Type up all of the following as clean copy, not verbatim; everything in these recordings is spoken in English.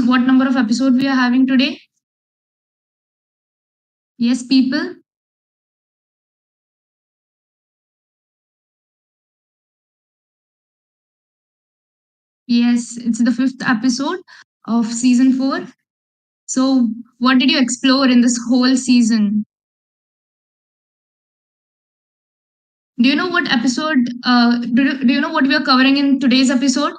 what number of episode we are having today? Yes, people. Yes, it's the fifth episode of season 4. So, what did you explore in this whole season? Do you know what episode? Do you know what we are covering in today's episode?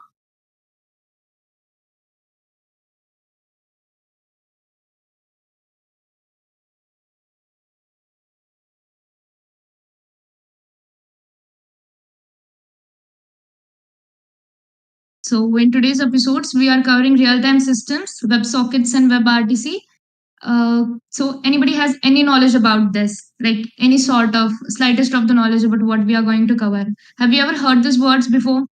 So, in today's episodes, we are covering real-time systems, WebSockets, and WebRTC. So, anybody has any knowledge about this, like any sort of slightest of the knowledge about what we are going to cover? Have you ever heard these words before?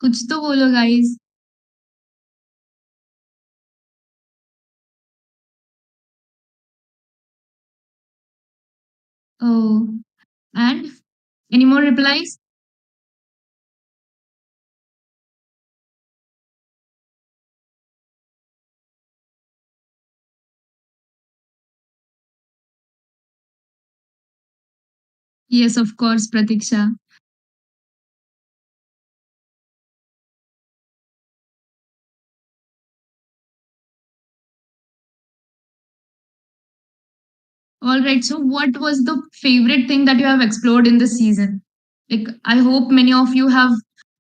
कुछ तो बोलो guys. Oh, and any more replies? Yes, of course, Pratiksha. All right. So, what was the favorite thing that you have explored in this season? Like, I hope many of you have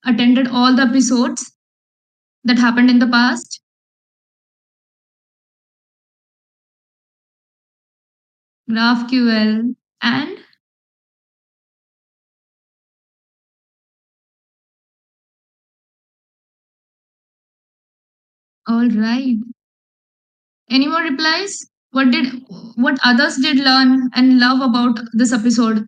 attended all the episodes that happened in the past. GraphQL and all right. Any more replies? What others did learn and love about this episode?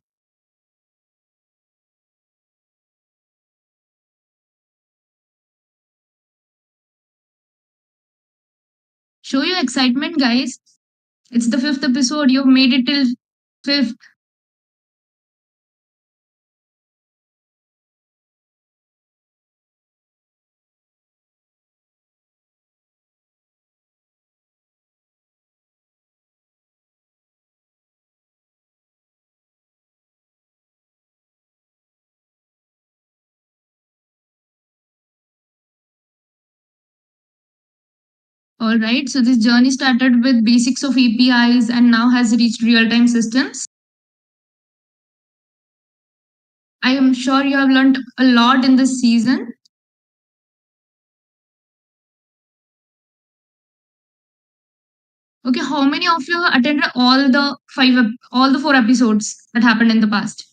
Show your excitement, guys. It's the fifth episode. You've made it till fifth. All right. So this journey started with basics of APIs and now has reached real-time systems. I am sure you have learned a lot in this season. Okay, how many of you attended all the four episodes that happened in the past?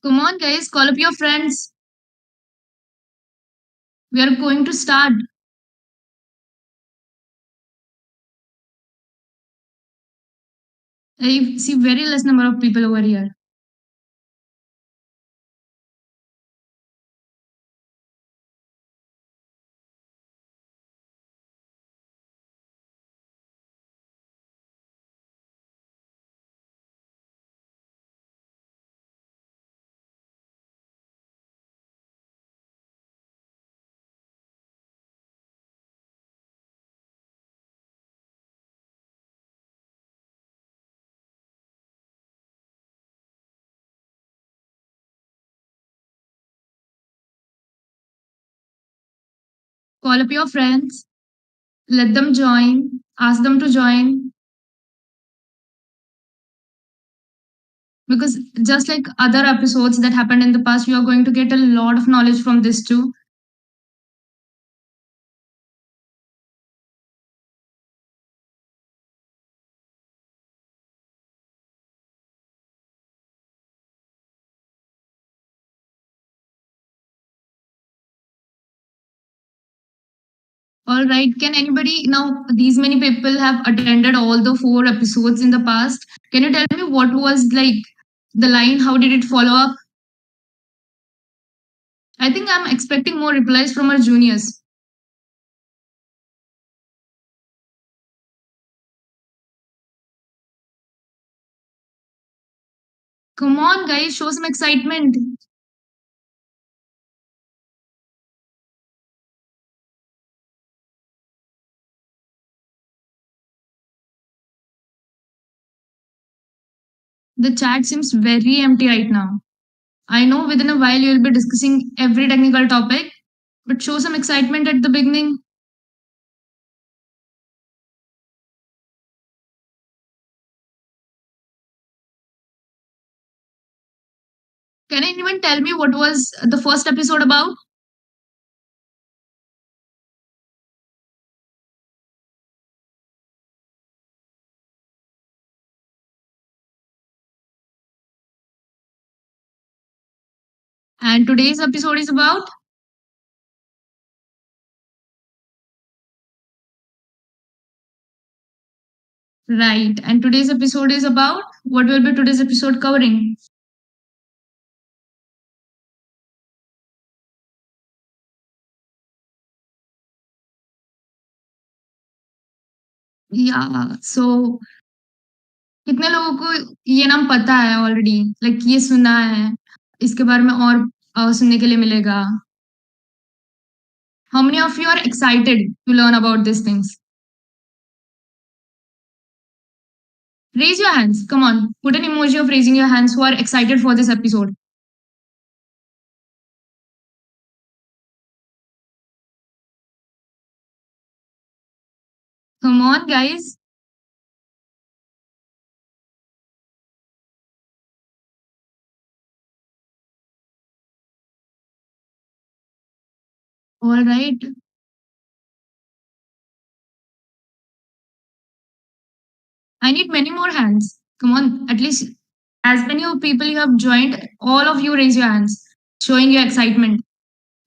Come on, guys, call up your friends. We are going to start. I see very less number of people over here. Call up your friends, let them join, ask them to join, because just like other episodes that happened in the past, you are going to get a lot of knowledge from this too. All right. Can anybody now? These many people have attended all the four episodes in the past. Can you tell me what was like the line? How did it follow up? I think I'm expecting more replies from our juniors. Come on, guys, show some excitement. The chat seems very empty right now. I know within a while you will be discussing every technical topic, but show some excitement at the beginning. Can anyone tell me what was the first episode about? And today's episode is about? Right. And today's episode is about? What will be today's episode covering? Yeah. So कितने लोगों को ये नाम पता है already like ये सुना है इसके बारे में और सुनने के लिए मिलेगा how many of you are excited to learn about these things raise your hands come on put an emoji of raising your hands who are excited for this episode come on guys all right I need many more hands come on at least as many of people you have joined all of you raise your hands showing your excitement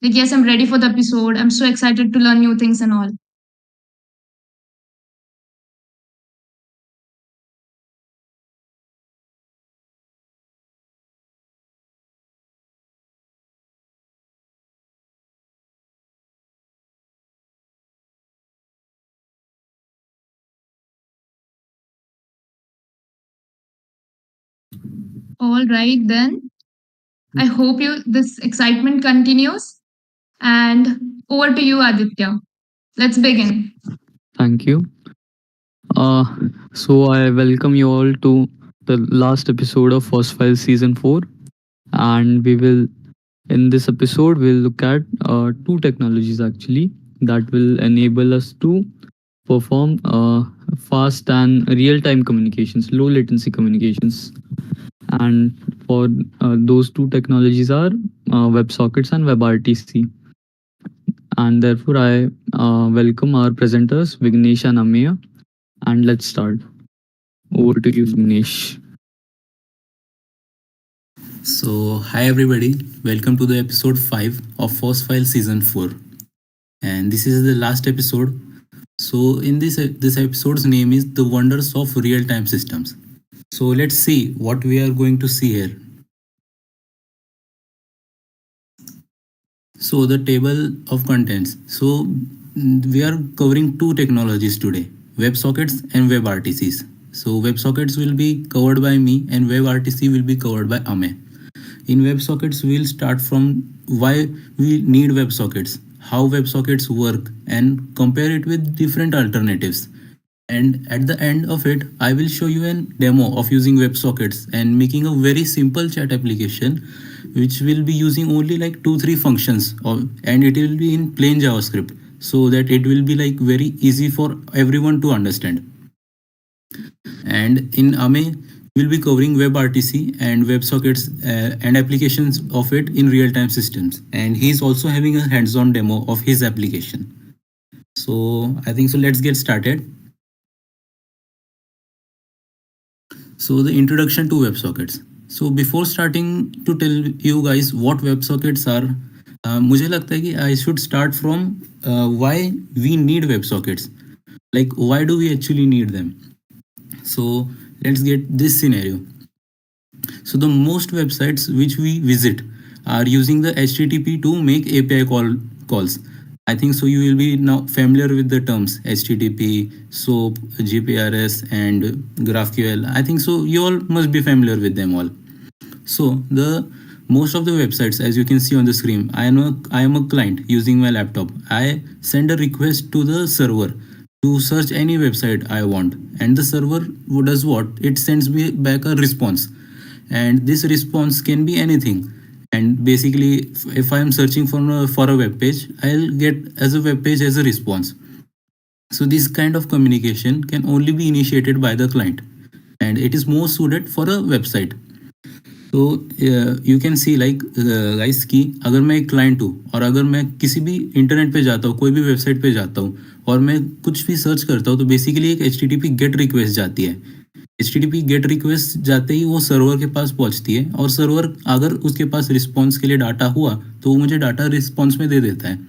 like yes I'm ready for the episode I'm so excited to learn new things and all all right then I hope you this excitement continues. And over to you, Aditya. Let's begin. Thank you. Uh, so I welcome you all to the last episode of FOSS Files Season 4. And in this episode, we'll look at two technologies actually that will enable us to perform fast and real time communications, low latency communications. And for those two technologies are WebSockets and WebRTC. And therefore, I welcome our presenters, Vignesh and Ameya. And let's start. Over to you, Vignesh. So, hi everybody, welcome to the episode 5 of FOSS File Season 4. And this is the last episode. So, in this episode's name is The Wonders of Real Time Systems. So, let's see what we are going to see here. So, the table of contents. So, we are covering two technologies today, WebSockets and WebRTCs. So, WebSockets will be covered by me and WebRTC will be covered by Ame. In WebSockets, we'll start from why we need WebSockets, how WebSockets work, and compare it with different alternatives. And at the end of it, I will show you a demo of using WebSockets and making a very simple chat application which will be using only like 2-3 functions and it will be in plain JavaScript so that it will be like very easy for everyone to understand. And in Ame, we'll be covering WebRTC and WebSockets and applications of it in real-time systems. And he's also having a hands-on demo of his application. So I think so. Let's get started. So the introduction to WebSockets. So before starting to tell you guys what WebSockets are, मुझे लगता है कि I should start from why we need web sockets, like why do we actually need them. So let's get this scenario. So the most websites which we visit are using the http to make api calls. I think so you will be now familiar with the terms http, soap, gprs and graphql. I think so you all must be familiar with them all. So the most of the websites, as you can see on the screen, I am a client using my laptop. I send a request to the server to search any website I want, and the server does what? It sends me back a response, and this response can be anything. And basically, if I am searching for a web page, I'll get as a web page as a response. So this kind of communication can only be initiated by the client, and it is more suited for a website. तो you can see like guys कि अगर मैं एक client हूँ और अगर मैं किसी भी इंटरनेट पे जाता हूँ, कोई भी वेबसाइट पे जाता हूँ और मैं कुछ भी सर्च करता हूँ, तो बेसिकली एक HTTP गेट रिक्वेस्ट जाती है. HTTP गेट रिक्वेस्ट जाते ही वो सर्वर के पास पहुँचती है, और सर्वर अगर उसके पास रिस्पॉन्स के लिए डाटा हुआ तो वो मुझे डाटा रिस्पॉन्स में दे देता है.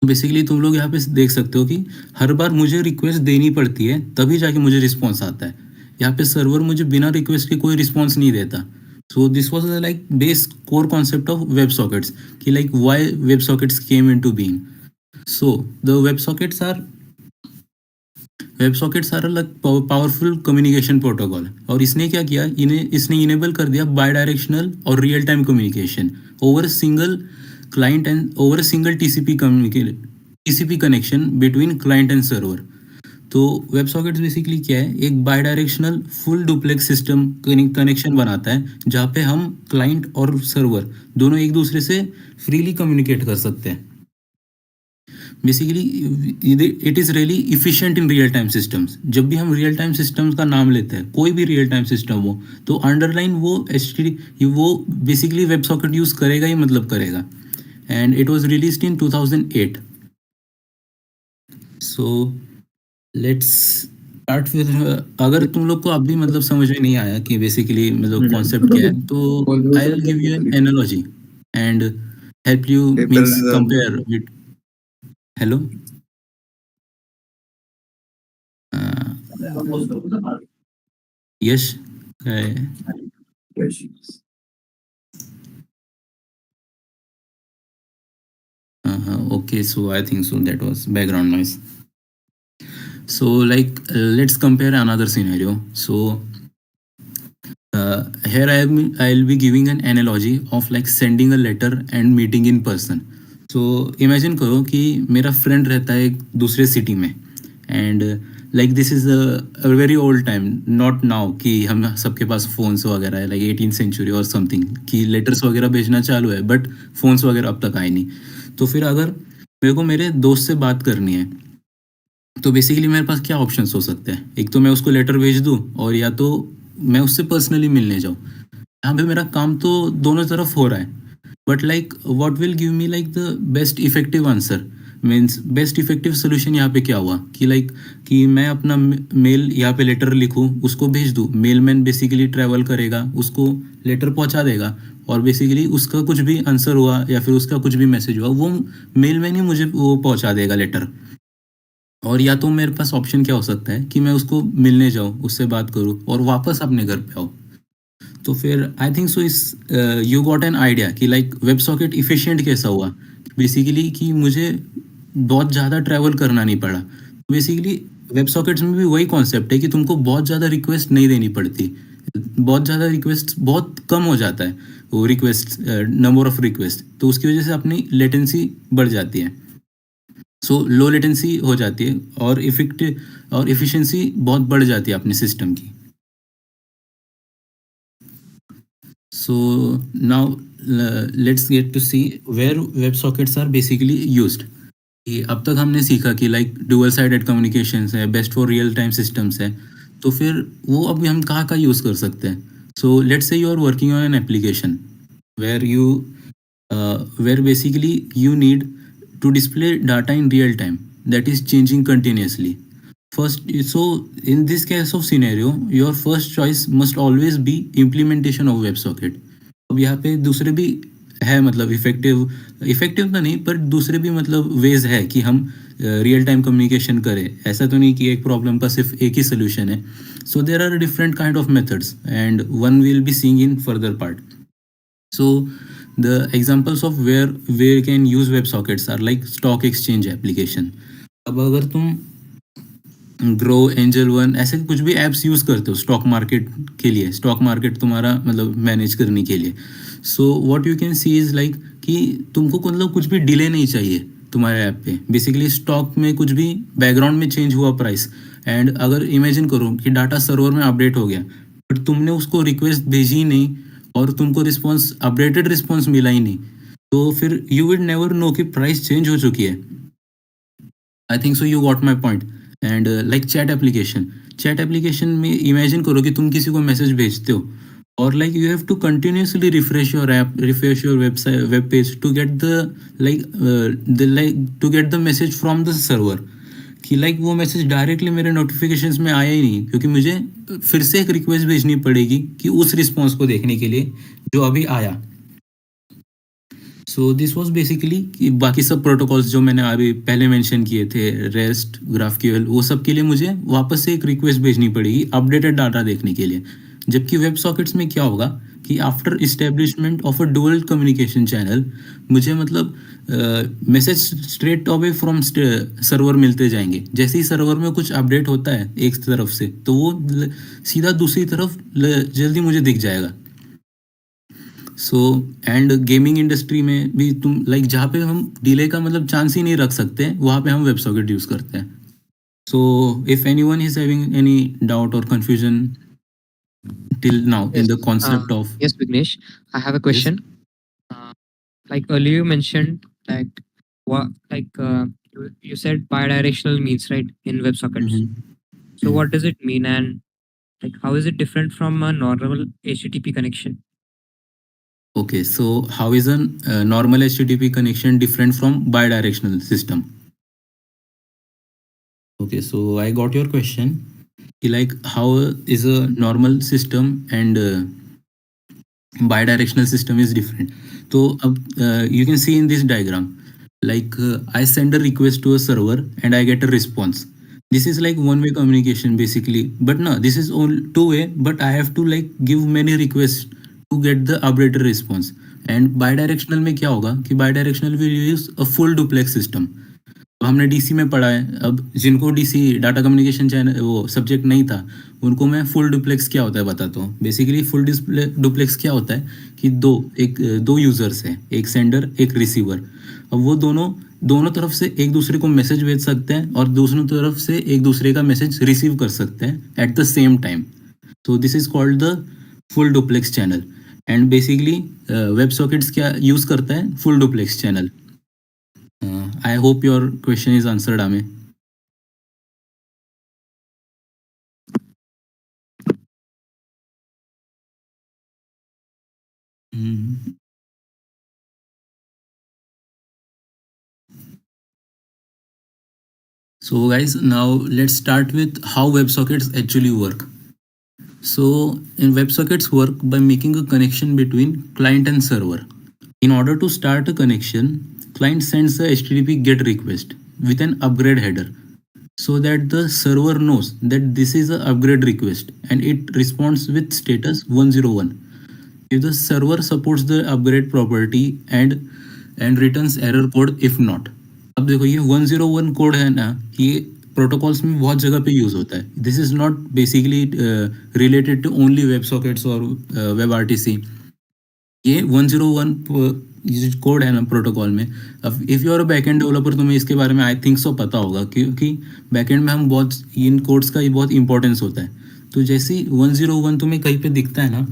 बेसिकली तुम लोग यहाँ पे देख सकते हो कि हर बार मुझे रिक्वेस्ट देनी पड़ती है तभी जाके मुझे रिस्पॉन्स आता है. यहाँ पे सर्वर मुझे बिना रिक्वेस्ट के कोई रिस्पॉन्स नहीं देता. So this was the like base core concept of WebSockets. कि like why WebSockets came into being. So the WebSockets are like powerful communication protocol. और इसने क्या किया, इसने enable कर दिया bidirectional और real time communication over a single client and over a single TCP connection between client and server. तो web sockets basically क्या है, एक by directional full duplex system connection बनाता है जहाँ पे हम क्लाइंट और सर्वर दोनों एक दूसरे से फ्रीली कम्युनिकेट कर सकते हैं. Basically it is really efficient in real time systems. जब भी हम रियल टाइम सिस्टम्स का नाम लेते हैं, कोई भी रियल टाइम सिस्टम हो, तो अंडरलाइन वो बेसिकली वेब सॉकेट यूज़ करेगा ही मतलब करेगा. And it was released in 2008. So let's start with, अगर तुम लोग को अभी मतलब समझ में नहीं आया कि बेसिकली मतलब कॉन्सेप्ट क्या है, तो I will give you N analogy and help you means compare with. Hello, Yash, okay, so I think so that was background noise. So like let's compare another scenario. So here I'll be giving an analogy of like sending a letter and meeting in person. So imagine करो कि मेरा friend रहता है एक दूसरे city में, and like this is a very old time, not now कि हम सबके पास फ़ोन्स वगैरह है लाइक 18th सेंचुरी और समथिंग कि लेटर्स वगैरह भेजना चालू है, बट फ़ोन्स वगैरह अब तक आए नहीं. तो फिर अगर मेरे को मेरे दोस्त से बात करनी है, तो बेसिकली मेरे पास क्या ऑप्शंस हो सकते हैं. एक तो मैं उसको लेटर भेज दूँ, और या तो मैं उससे पर्सनली मिलने जाऊँ. यहाँ पे मेरा काम तो दोनों तरफ हो रहा है, but like what will give me like the best effective answer, means best effective solution यहाँ पे क्या हुआ कि लाइक कि मैं अपना मेल यहाँ पे लेटर लिखूँ, उसको भेज दूँ. मेलमैन बेसिकली ट्रैवल करेगा, उसको लेटर पहुँचा देगा, और बेसिकली उसका कुछ भी आंसर हुआ या फिर उसका कुछ भी मैसेज हुआ, वो मेलमैन ही मुझे वो पहुँचा देगा लेटर. और या तो मेरे पास ऑप्शन क्या हो सकता है कि मैं उसको मिलने जाऊँ, उससे बात करूँ और वापस अपने घर पे आऊँ. तो फिर आई थिंक सो इस यू गॉट एन आइडिया कि लाइक वेब सॉकेट इफिशिएंट कैसा हुआ. बेसिकली कि मुझे बहुत ज़्यादा ट्रैवल करना नहीं पड़ा. बेसिकली वेब सॉकेट्स में भी वही कॉन्सेप्ट है कि तुमको बहुत ज़्यादा रिक्वेस्ट नहीं देनी पड़ती, बहुत ज़्यादा रिक्वेस्ट बहुत कम हो जाता है वो रिक्वेस्ट, नंबर ऑफ रिक्वेस्ट, तो उसकी वजह से अपनी लेटेंसी बढ़ जाती है. सो लो लेटेंसी हो जाती है और इफेक्टिव और इफिशिएंसी बहुत बढ़ जाती है अपने सिस्टम की. So now let's get to see where WebSockets are basically used. कि अब तक हमने सीखा कि लाइक डुअल साइडेड कम्युनिकेशंस है, best for real time systems है, तो फिर वो अभी हम कहाँ कहाँ यूज़ कर सकते हैं. So let's say you are working on an application where basically you need to display data in real time that is changing continuously. First, so in this case of scenario, your first choice must always be implementation of WebSocket. अब यहाँ पे दूसरे भी है, मतलब effective तो नहीं, पर दूसरे भी मतलब वेज है कि हम रियल टाइम कम्युनिकेशन करें। ऐसा तो नहीं कि एक प्रॉब्लम का सिर्फ एक ही सोल्यूशन है। So there are different kind of methods and one will be seeing in further part. So the examples of where we can use WebSockets are like stock exchange application. अब अगर तुम grow, angel one, ऐसे कुछ भी apps use करते हो stock market के लिए, स्टॉक मार्केट तुम्हारा मतलब मैनेज करने के लिए, so what you can see is like कि तुमको मतलब कुछ भी डिले नहीं चाहिए तुम्हारे ऐप पे। बेसिकली स्टॉक में कुछ भी बैकग्राउंड में चेंज हुआ प्राइस, एंड अगर इमेजिन करो कि डाटा सर्वर में अपडेट हो गया बट तुमने उसको रिक्वेस्ट भेजी ही नहीं और तुमको रिस्पॉन्स, अपडेटेड रिस्पॉन्स मिला ही नहीं, तो फिर यू विल नेवर नो कि प्राइस चेंज हो चुकी है। I think so you got my point. And like chat application में इमेजिन करो कि तुम किसी को मैसेज भेजते हो और like you have to continuously refresh your app, refresh your website, web page to get the like to get the message from the server, कि लाइक वो मैसेज डायरेक्टली मेरे नोटिफिकेशंस में आया ही नहीं, क्योंकि मुझे फिर से एक रिक्वेस्ट भेजनी पड़ेगी कि उस रिस्पॉन्स को देखने के लिए जो अभी आया। सो दिस वॉज बेसिकली कि बाकी सब प्रोटोकॉल्स जो मैंने अभी पहले मेंशन किए थे, रेस्ट, ग्राफक्यूएल, वो सब के लिए मुझे वापस से एक रिक्वेस्ट भेजनी पड़ेगी अपडेटेड डाटा देखने के लिए। जबकि वेब सॉकेट्स में क्या होगा कि after establishment of a dual communication channel मुझे मतलब message straight away from server मिलते जाएंगे। जैसे ही सर्वर में कुछ अपडेट होता है एक तरफ से, तो वो सीधा दूसरी तरफ जल्दी मुझे दिख जाएगा। सो एंड गेमिंग इंडस्ट्री में भी तुम लाइक जहाँ पे हम डिले का मतलब चांस ही नहीं रख सकते, वहाँ पे हम वेब सॉकेट यूज़ करते हैं। So if anyone is having any doubt और confusion till now in Yes. the concept of Yes, Vignesh. I have a yes. question. Like earlier you mentioned that what you said bidirectional means right in WebSockets. So what does it mean, and like how is it different from a normal HTTP connection? Okay, so how is a normal HTTP connection different from bidirectional system? Okay, so I got your question. Like how is a normal system and bidirectional system is different. So you can see in this diagram, like I send a request to a server and I get a response. This is like one way communication basically, but no, this is only two way, but I have to like give many requests to get the updated response. And bidirectional में क्या होगा कि bidirectional will use a full duplex system. हमने DC में पढ़ा है। अब जिनको डीसी डाटा कम्युनिकेशन चैनल वो सब्जेक्ट नहीं था, उनको मैं फुल डुप्लेक्स क्या होता है बताता हूँ। बेसिकली फुल डुप्लेक्स क्या होता है कि दो यूज़र्स हैं, एक सेंडर एक रिसीवर। अब वो दोनों तरफ से एक दूसरे को मैसेज भेज सकते हैं और दूसरी तरफ से एक दूसरे का मैसेज रिसीव कर सकते हैं एट द सेम टाइम। तो this is called the full duplex channel. And basically web sockets क्या यूज़ करता है, full duplex channel. I hope your question is answered, Ame. So guys, now let's start with how WebSockets actually work. So in WebSockets work by making a connection between client and server. In order to start a connection, client sends a HTTP GET request with an upgrade header, so that the server knows that this is an upgrade request and it responds with status 101. If the server supports the upgrade property and returns error code if not. अब देखो ये 101 code है ना, ये protocols में बहुत जगह पे यूज़ होता है। This is not basically related to only web sockets और वेब आरटीसी। ये 101 कोड है ना प्रोटोकॉल में। अब if you are a backend developer, तुम्हें इसके बारे में आई थिंक सो पता होगा, क्योंकि बैकएंड में हम बहुत इन कोड्स का बहुत इंपॉर्टेंस होता है। तो जैसे ही 101 तुम्हें कहीं पे दिखता है ना,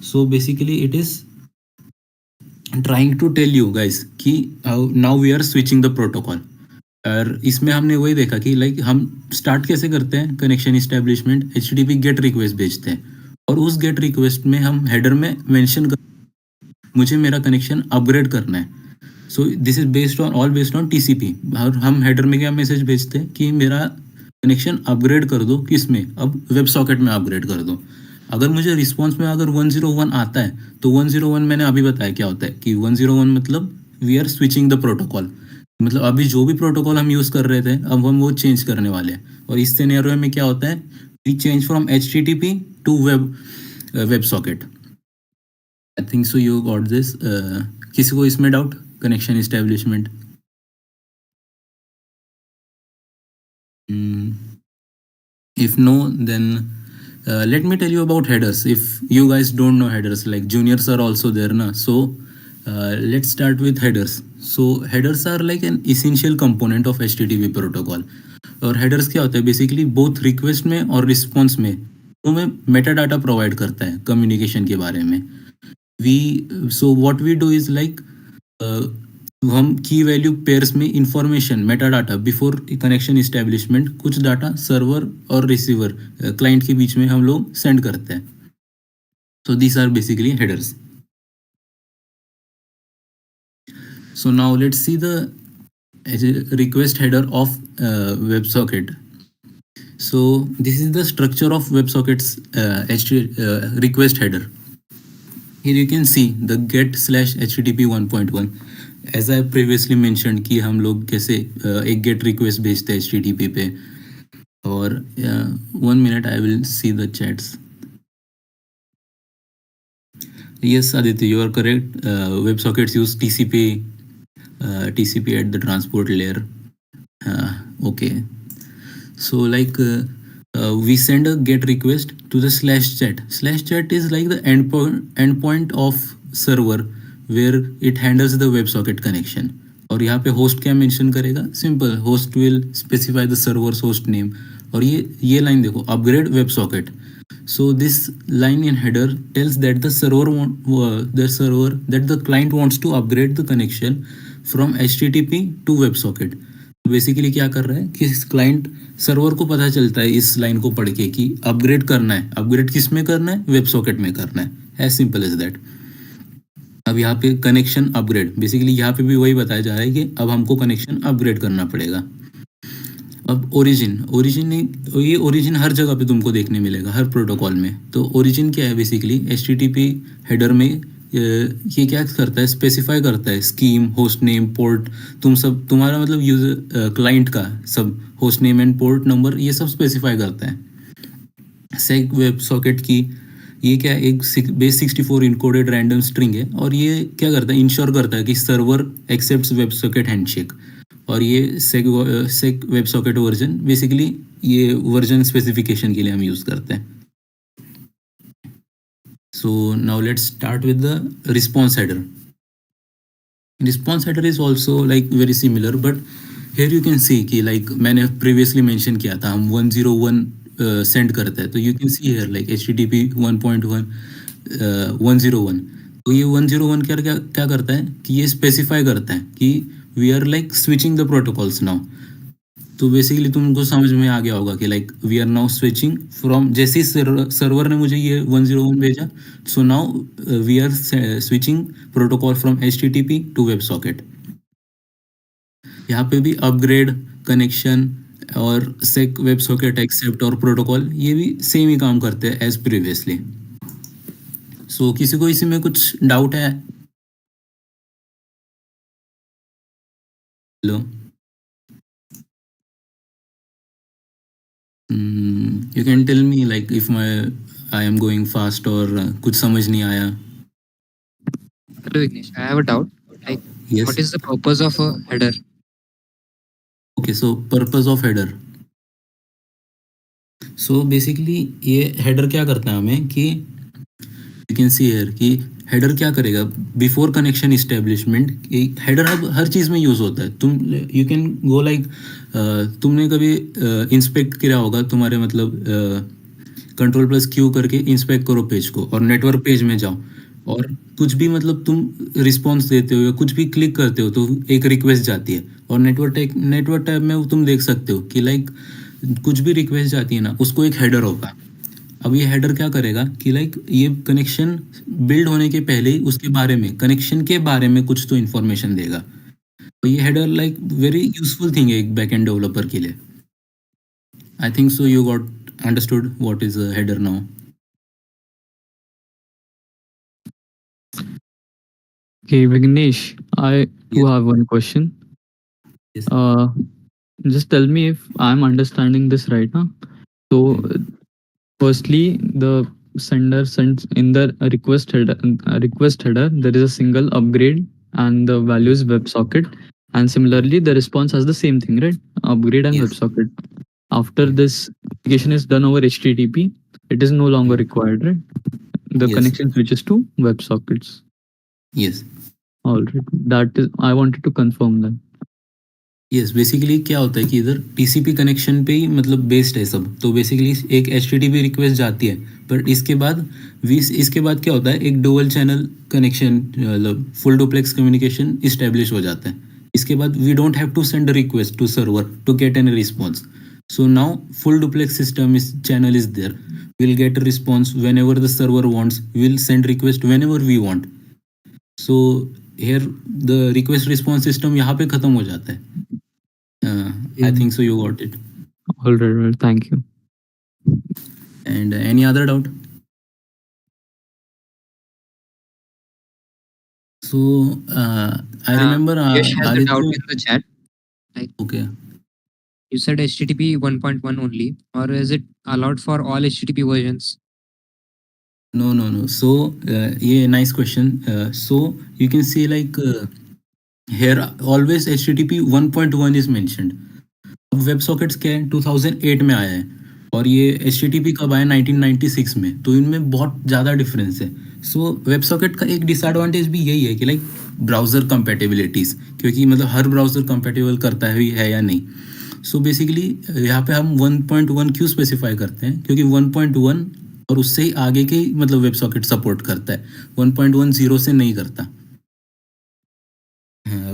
so basically it is trying to tell you guys कि now we are switching the protocol. और इसमें हमने वही देखा कि लाइक हम स्टार्ट कैसे करते हैं connection establishment, HTTP gate request भेजते हैं और उस गेट रिक्वेस्ट में हम हेडर में मेंशन कर मुझे मेरा कनेक्शन अपग्रेड करना है। So this is based on TCP। और हम हेडर में क्या मैसेज भेजते हैं कि मेरा कनेक्शन अपग्रेड कर दो, किस में, अब वेब सॉकेट में अपग्रेड कर दो। अगर मुझे रिस्पॉन्स में अगर 101 आता है तो 101 मैंने अभी बताया क्या होता है कि 101 मतलब we are switching the protocol, मतलब अभी जो भी प्रोटोकॉल हम यूज़ कर रहे थे अब हम वो चेंज करने वाले हैं। और इस सिनेरियो में क्या होता है, we change from HTTP to web socket. I think so you got this. किसी को इसमें doubt, connection establishment? If no, then let me tell you about headers. If you guys don't know headers, like juniors are also there, na. So let's start with headers. So headers are like an essential component of HTTP protocol. और headers क्या होता है, basically both request में और response में तो में Meta data provide करता है कम्युनिकेशन के बारे में। So what we do is like हम की वैल्यू पेयर्स में information meta data before connection establishment कुछ डाटा सर्वर और रिसीवर क्लाइंट के बीच में हम लोग सेंड करते हैं। So these are basically headers. So now let's see the request header of WebSocket. So this is the structure of WebSocket's request header. Here you can see the get/http 1.1. As I previously mention कि हम लोग कैसे एक gate request भेजते हैं HTTP पे। और 1 minute I will see the chats. Yes Aditya, you are correct. WebSockets use TCP at the transport layer. Okay, so like we send a get request to the /chat. /chat is like the endpoint of server where it handles the WebSocket connection. और यहाँ पे host क्या mention करेगा, simple, host will specify the servers host name. और ये line देखो, upgrade WebSocket. So this line in header tells that the client wants to upgrade the connection from HTTP to WebSocket. Basically क्या कर रहा है कि client server को पता चलता है इस लाइन को पढ़ के कि अपग्रेड करना है। अपग्रेड किस में करना है, WebSocket में करना है, एज सिंपल एज दैट। अब यहाँ पे कनेक्शन अपग्रेड, बेसिकली यहाँ पे भी वही बताया जा रहा है कि अब हमको कनेक्शन अपग्रेड करना पड़ेगा। अब ओरिजिन ये ओरिजिन हर जगह पे तुमको देखने मिलेगा, हर प्रोटोकॉल में। तो ओरिजिन क्या है, बेसिकली HTTP हेडर में ये क्या करता है, स्पेसिफाई करता है स्कीम, होस्ट नेम, पोर्ट, तुम्हारा मतलब यूजर क्लाइंट का सब host name and port number ये सब स्पेसिफाई करता है। सेग वेब सॉकेट की ये क्या, एक बेस 64 इनकोडेड रैंडम स्ट्रिंग है। और ये क्या करता है, इंश्योर करता है कि server accepts web socket handshake. और ये सेग वेब सॉकेट वर्जन, बेसिकली ये वर्जन स्पेसिफिकेशन के लिए हम यूज़ करते हैं। So now let's start with the response header. Response header is also like very similar, but here you can see कि like मैंने previously mention किया था हम 101 send करते हैं। तो you can see here like HTTP 1.1 101। तो ये 101 क्या करता है कि ये स्पेसिफाई करता है कि we are like switching the protocols now. तो बेसिकली तुमको समझ में आ गया होगा कि like we are now switching from, जैसे सर्वर ने मुझे ये 101 भेजा, so now we are switching protocol from HTTP to WebSocket। यहाँ पे भी अपग्रेड, कनेक्शन और सेक WebSocket एक्सेप्ट और प्रोटोकॉल ये भी सेम ही काम करते हैं एज प्रीवियसली। सो किसी को इसी में कुछ डाउट है? Hello, you can tell me like if I am going fast or कुछ समझ नहीं आया। Hello Vignesh, I have a doubt. Like, Yes. what is the purpose of a header? Okay, so purpose of header. So basically ये header क्या करता है हमें कि you can see here कि header क्या करेगा बिफोर कनेक्शन इस्टेब्लिशमेंट। हेडर अब हर चीज़ में यूज़ होता है। तुम यू कैन गो लाइक तुमने कभी इंस्पेक्ट किया होगा, तुम्हारे मतलब Ctrl+Q करके इंस्पेक्ट करो पेज को और नेटवर्क पेज में जाओ और कुछ भी मतलब तुम रिस्पॉन्स देते हो या कुछ भी क्लिक करते हो तो एक रिक्वेस्ट जाती है। और नेटवर्क टैब में तुम देख सकते हो कि लाइक कुछ भी रिक्वेस्ट जाती है ना, उसको एक हेडर होगा। अब ये हेडर क्या करेगा कि लाइक ये कनेक्शन बिल्ड होने के पहले ही उसके बारे में, कनेक्शन के बारे में कुछ तो इन्फॉर्मेशन देगा। तो ये header like very useful thing है एक बैकएंड डेवलपर के लिए। आई think so you got understood what is a header now. Okay, Vignesh, I too Yes. have one question. Yes. Uh, just tell me if I'm understanding this right now. So, Hmm. firstly, the sender sends in the request header. There is a single upgrade, and the value is WebSocket. And similarly, the response has the same thing, right? Upgrade and Yes. WebSocket. After Hmm. this application is done over HTTP, it is no longer Hmm. required, right? The Yes. connection switches to WebSockets. Yes. All right. That is, I wanted to confirm that. Yes, basically क्या होता है कि इधर TCP connection पे ही मतलब based है सब। तो बेसिकली एक एचटीटीपी रिक्वेस्ट जाती है, पर इसके बाद क्या होता है, एक डुअल चैनल कनेक्शन मतलब फुल डुप्लेक्स कम्युनिकेशन इस्टेब्लिश हो जाता है। इसके बाद we don't have to send a request to server to get an response. So now full duplex system is channel is there, will get a response whenever the server wants, will send request whenever we want. So here the request response system यहाँ पे ख़त्म हो जाता है। I Yeah. think so you got it. All right. Well, thank you. And any other doubt? So I remember Yash has a doubt Aditya. in the chat. Like Okay. you said HTTP 1.1 only, or is it allowed for all HTTP versions? No, no, no. So yeah, nice question. So you can see like here always HTTP 1.1 is mentioned. अब web sockets क्या है 2008 में आया है, और ये H कब आया 1996 में, तो इनमें बहुत ज़्यादा डिफरेंस है। सो वेब सॉकेट का एक डिसएडवांटेज भी यही है कि लाइक ब्राउज़र कंपेटेबिलिटीज़, क्योंकि मतलब हर ब्राउज़र कंपेटेबल करता है या नहीं। सो बेसिकली यहाँ पे हम 1.1 क्यों स्पेसिफाई करते हैं, क्योंकि 1.1 और उससे ही आगे के मतलब वेब सॉकेट सपोर्ट करता है, 1.1 जीरो से नहीं करता,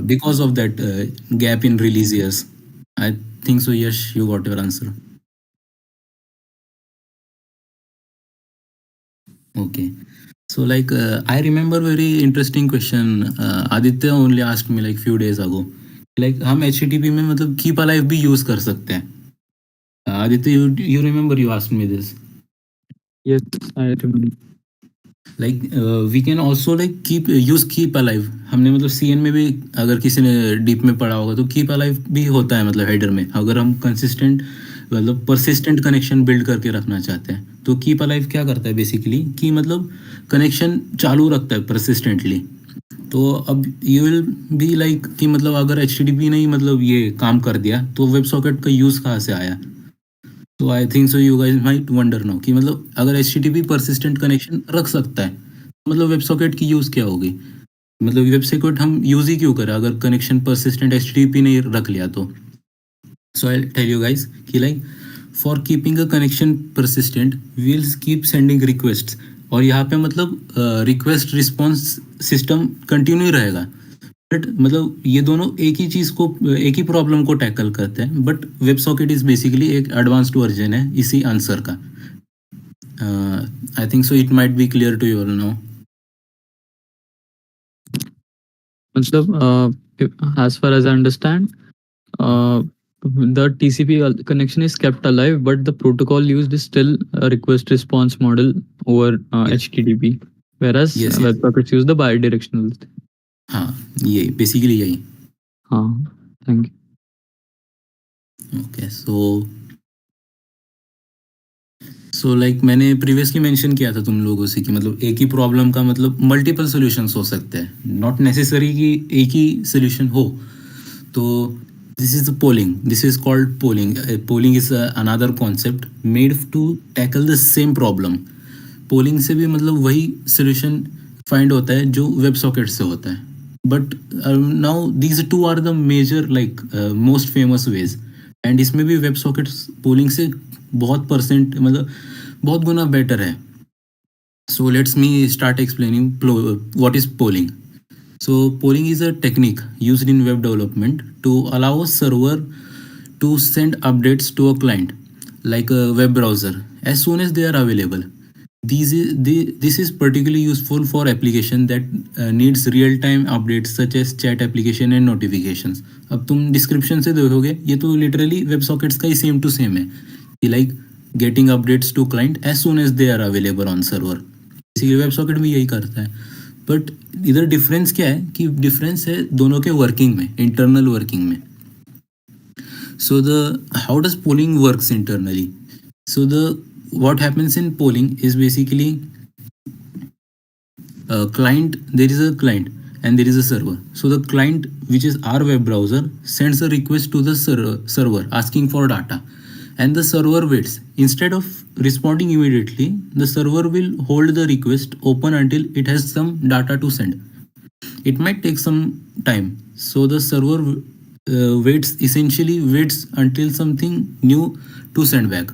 because of that gap in release years. I think so Yash you got your answer. Okay. So like I remember very interesting question. Aditya only asked me like few days ago. Like हम HTTP में मतलब keep alive भी use कर सकते हैं। Aditya, you remember you asked me this. Yes, I remember. Like we can also like keep alive। हमने मतलब CN में भी अगर किसी ने डीप में पढ़ा होगा तो keep alive भी होता है मतलब हेडर में, अगर हम कंसिस्टेंट मतलब परसिस्टेंट कनेक्शन बिल्ड करके रखना चाहते हैं। तो कीप अलाइव क्या करता है बेसिकली कि मतलब कनेक्शन चालू रखता है परसिस्टेंटली। तो अब यू विल बी लाइक कि मतलब अगर एच नहीं मतलब ये काम कर दिया तो वेब सॉकेट का यूज़ कहाँ से आया। तो I think so you guys might wonder no कि मतलब अगर एच परसिस्टेंट कनेक्शन रख सकता है तो मतलब वेब सॉकेट की यूज़ क्या होगी, मतलब वेब सॉकेट हम यूज़ ही क्यों करें अगर कनेक्शन परसिस्टेंट एच नहीं रख लिया तो। So I'll tell you guys कि like for keeping a connection persistent we'll keep sending requests, और यहाँ पे मतलब रिक्वेस्ट रिस्पॉन्स सिस्टम कंटिन्यू रहेगा। बट मतलब ये दोनों एक ही चीज़ को एक ही प्रॉब्लम को टैकल करते हैं, but web socket is basically एक एडवांस्ड वर्जन है इसी आंसर का। I think so it might be clear to you all now. मतलब, as far as I understand, the TCP connection is kept alive, but the protocol used is still a request response model over yes HTTP, whereas yes yes, websockets use the bidirectional. हाँ ये basically यही। हाँ, thank you. Okay so like मैंने previously mention किया था तुम लोगों से कि मतलब एक ही प्रॉब्लम का मतलब मल्टीपल सॉल्यूशंस हो सकते हैं, नॉट नेसेसरी कि एक ही सॉल्यूशन हो। तो this is polling, this is called polling. Polling is another concept made to tackle the same problem. Polling से भी मतलब वही सॉल्यूशन फाइंड होता है जो वेब सॉकेट से होता है, but now these two are the major like most famous ways. And इसमें भी वेब सॉकेट्स पोलिंग से बहुत परसेंट मतलब बहुत गुना बेटर है। So let's me start explaining what is polling. So polling is a technique used in web development to allow a server to send updates to a client like a web browser as soon as they are available. This is particularly useful for application that needs real-time updates such as chat application and notifications. अब तुम description से देखोगे ये तो literally WebSockets का ही same to same है कि like getting updates to client as soon as they are available on server। इसीलिए WebSocket भी यही करता है। बट इधर डिफरेंस क्या है कि डिफरेंस है दोनों के वर्किंग में, इंटरनल वर्किंग में. So the how does polling works internally? So the what happens in polling is basically client, there is a client and there is a server. So the client, which is our web browser, sends a request to the server asking for data, and the server waits. Instead of responding immediately, the server will hold the request open until it has some data to send. It might take some time, so the server waits until something new to send back.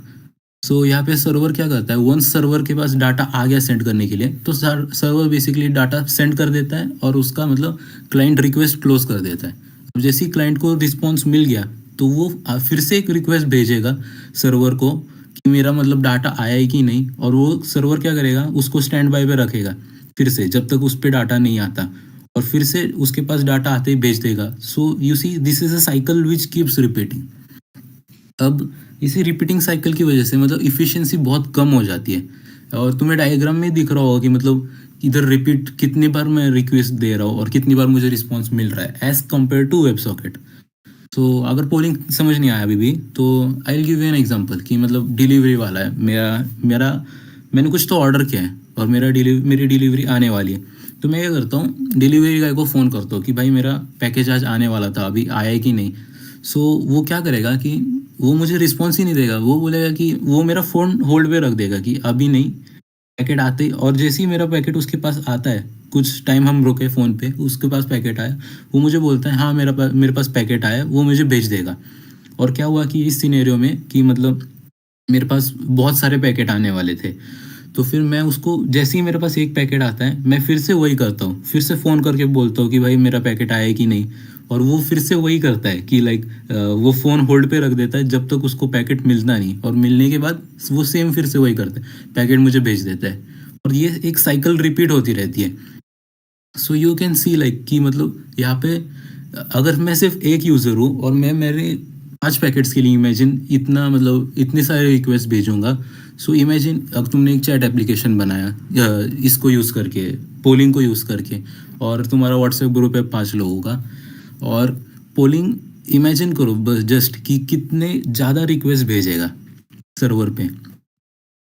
सो यहाँ पे server क्या करता है, once server के पास data आ गया send करने के लिए, तो सर्वर बेसिकली डाटा सेंड कर देता है और उसका मतलब क्लाइंट रिक्वेस्ट क्लोज कर देता है. अब जैसे ही क्लाइंट को रिस्पॉन्स मिल गया तो वो फिर से एक रिक्वेस्ट भेजेगा सर्वर को कि मेरा मतलब डाटा आया है कि नहीं, और वो सर्वर क्या करेगा, उसको स्टैंड बाय पे रखेगा फिर से जब तक उस पर डाटा नहीं आता, और फिर से उसके पास डाटा आते ही भेज देगा. So you see this is a cycle which keeps repeating. अब इसी रिपीटिंग साइकिल की वजह से मतलब इफ़िशियंसी बहुत कम हो जाती है, और तुम्हें डायग्राम में दिख रहा होगा कि मतलब इधर रिपीट कितनी बार मैं रिक्वेस्ट दे रहा हूँ और कितनी बार मुझे रिस्पॉन्स मिल रहा है as compare to web socket. तो अगर पोलिंग समझ नहीं आया अभी भी तो I will give you an example कि मतलब डिलीवरी वाला है मेरा मैंने कुछ तो ऑर्डर किया है और मेरी डिलीवरी आने वाली है. तो मैं क्या करता हूँ, डिलीवरी गाय को फ़ोन करता हूँ कि भाई मेरा पैकेज आज आने वाला था, अभी आया है कि नहीं. सो वो क्या करेगा कि वो मुझे रिस्पॉन्स ही नहीं देगा, वो बोलेगा कि वो मेरा फ़ोन होल्ड पे रख देगा कि अभी नहीं, पैकेट आते ही, और जैसे ही मेरा पैकेट उसके पास आता है, कुछ टाइम हम रुके फ़ोन पे, उसके पास पैकेट आया, वो मुझे बोलता है हाँ मेरे पास पैकेट आया, वो मुझे भेज देगा. और क्या हुआ कि इस सिनेरियो में कि मतलब मेरे पास बहुत सारे पैकेट आने वाले थे, तो फिर मैं उसको जैसे ही मेरे पास एक पैकेट आता है मैं फिर से वही करता हूँ, फिर से फ़ोन करके बोलता हूँ कि भाई मेरा पैकेट आया है कि नहीं, और वो फिर से वही करता है कि लाइक वो फ़ोन होल्ड पे रख देता है जब तक उसको पैकेट मिलता नहीं, और मिलने के बाद वो सेम फिर से वही करता है, पैकेट मुझे भेज देता है, और ये एक साइकिल रिपीट होती रहती है. So you can see like कि मतलब यहाँ पे अगर मैं सिर्फ एक यूज़र हूँ और मैं मेरे 5 पैकेट्स के लिए इमेजिन इतना मतलब इतने सारे रिक्वेस्ट भेजूँगा. सो इमेजिन अब तुमने एक चैट एप्लीकेशन बनाया इसको यूज़ करके, पोलिंग को यूज़ करके, और तुम्हारा व्हाट्सएप ग्रुप है 5 लोगों का, और पोलिंग इमेजिन करो बस जस्ट कि कितने ज़्यादा रिक्वेस्ट भेजेगा सर्वर पे.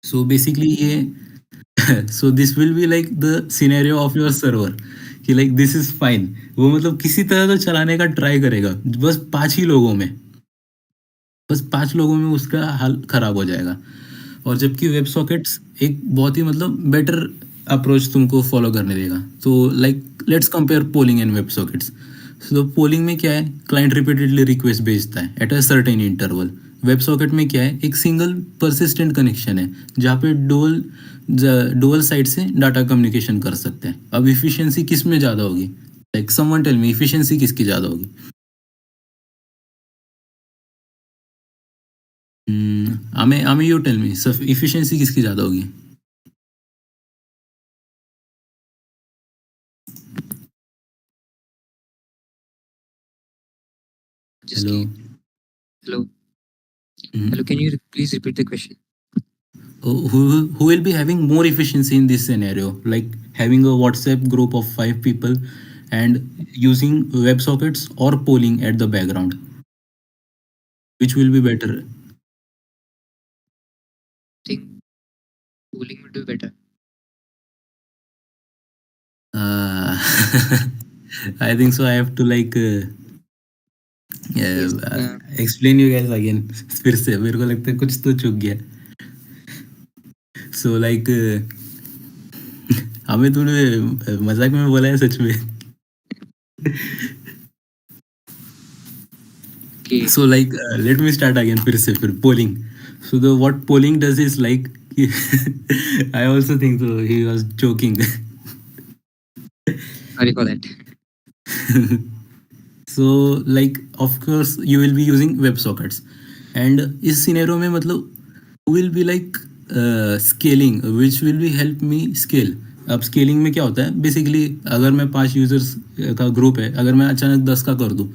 सो बेसिकली ये so this will be like the scenario of your server कि लाइक दिस इज़ फाइन. वो मतलब किसी तरह तो चलाने का ट्राई करेगा, बस 5 लोगों में उसका हाल ख़राब हो जाएगा. और जबकि वेब सॉकेट्स एक बहुत ही मतलब बेटर अप्रोच तुमको फॉलो करने देगा. तो like let's compare polling and web sockets. तो पोलिंग में क्या है, क्लाइंट रिपीटेडली रिक्वेस्ट भेजता है at a certain interval. Web socket में क्या है, एक सिंगल परसिस्टेंट कनेक्शन है जहाँ पे डुअल साइड से डाटा कम्युनिकेशन कर सकते हैं. अब इफिशियंसी किस में ज़्यादा होगी, like someone tell me efficiency किसकी ज़्यादा होगी. आमे यू टेल मी सब इफिशियंसी किसकी ज़्यादा होगी. Just Hello. hello. Mhm. Hello, can you please repeat the question? Who will be having more efficiency in this scenario, like having a WhatsApp group of 5 people and using WebSockets or polling at the background, which will be better? I think polling would be better. uh, I think so. I have to like Yes. explain you guys again. फिर से मेरे को लगता है कुछ तो चूक गया. So like हमें तूने मजाक में बोला है सच में. Okay. So like let me start again फिर से फिर polling. So the what polling does is like I also think so he was joking. Sorry for that. So like of course you will be using WebSockets, and इस scenario में मतलब will be like scaling which will be help me scale. अब scaling में क्या होता है basically, अगर मैं 5 यूजर्स का ग्रुप है, अगर मैं अचानक 10 का कर दूं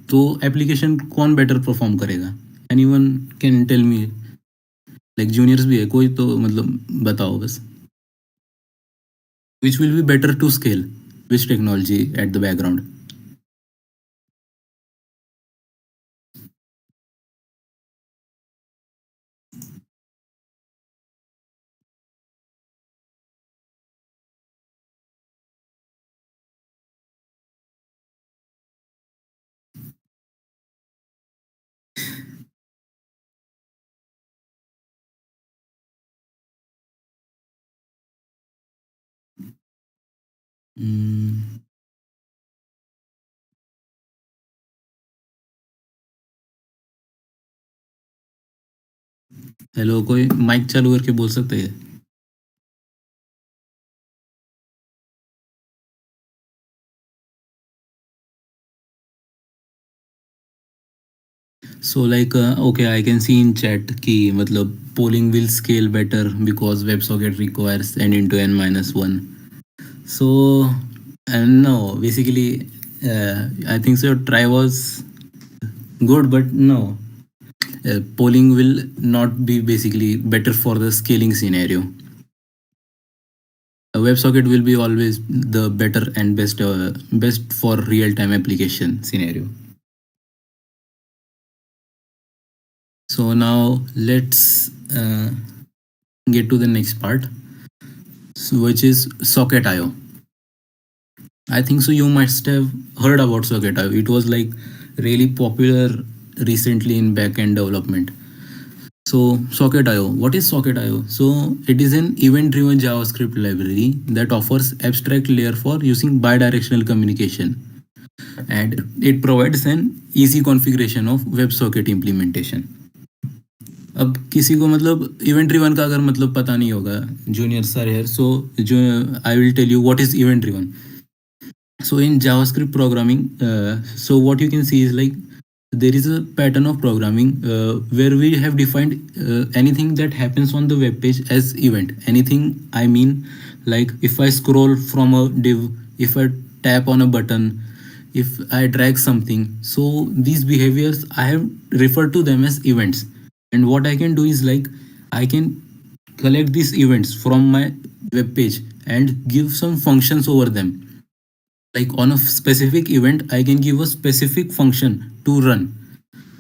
तो एप्लीकेशन कौन बेटर परफॉर्म करेगा. Anyone can tell me, like juniors भी है कोई तो मतलब बताओ बस, which will be better to scale. which technology at the background? Hmm. Hello, कोई माइक चालू करके बोल सकते हैं? So like okay, I can see in chat कि मतलब polling will scale better because WebSocket requires n into n minus 1. So no, basically I think so try was good, but no, polling will not be basically better for the scaling scenario. A WebSocket will be always the better and best for real-time application scenario. So now let's get to the next part, so which is Socket IO. I think so you must have heard about Socket IO. It was like really popular recently in backend development. So Socket IO, what is Socket IO? So it is an event-driven JavaScript library that offers abstract layer for using bidirectional communication, and it provides an easy configuration of WebSocket implementation. अब किसी को मतलब event driven का अगर मतलब पता नहीं होगा, जूनियर सर हियर, सो जो I will tell you what is event driven. So in JavaScript programming, so what you can see is like there is a pattern of programming where we have defined anything that happens on the web page as event. Anything, I mean, like if I scroll from a div, if I tap on a button, if I drag something, so these behaviors I have referred to them as events. And what I can do is like I can collect these events from my web page and give some functions over them. Like on a specific event I can give a specific function to run.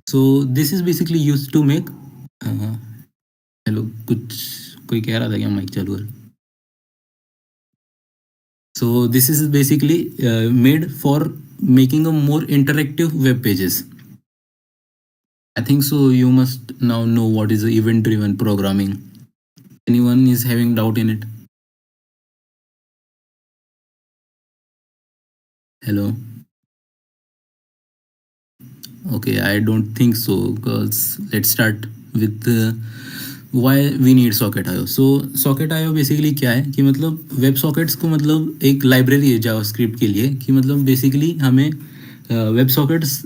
So this is basically used to make hello, कुछ कोई कह रहा था क्या mic चालू है? So this is basically made for making a more interactive web pages. I think so you must now know what is event driven programming. Anyone is having doubt in it? Hello. Okay, I don't think so, because let's start with why we need Socket IO. So Socket IO basically क्या है कि मतलब web sockets को मतलब एक library है JavaScript के लिए, कि मतलब बेसिकली हमें वेब सॉकेट्स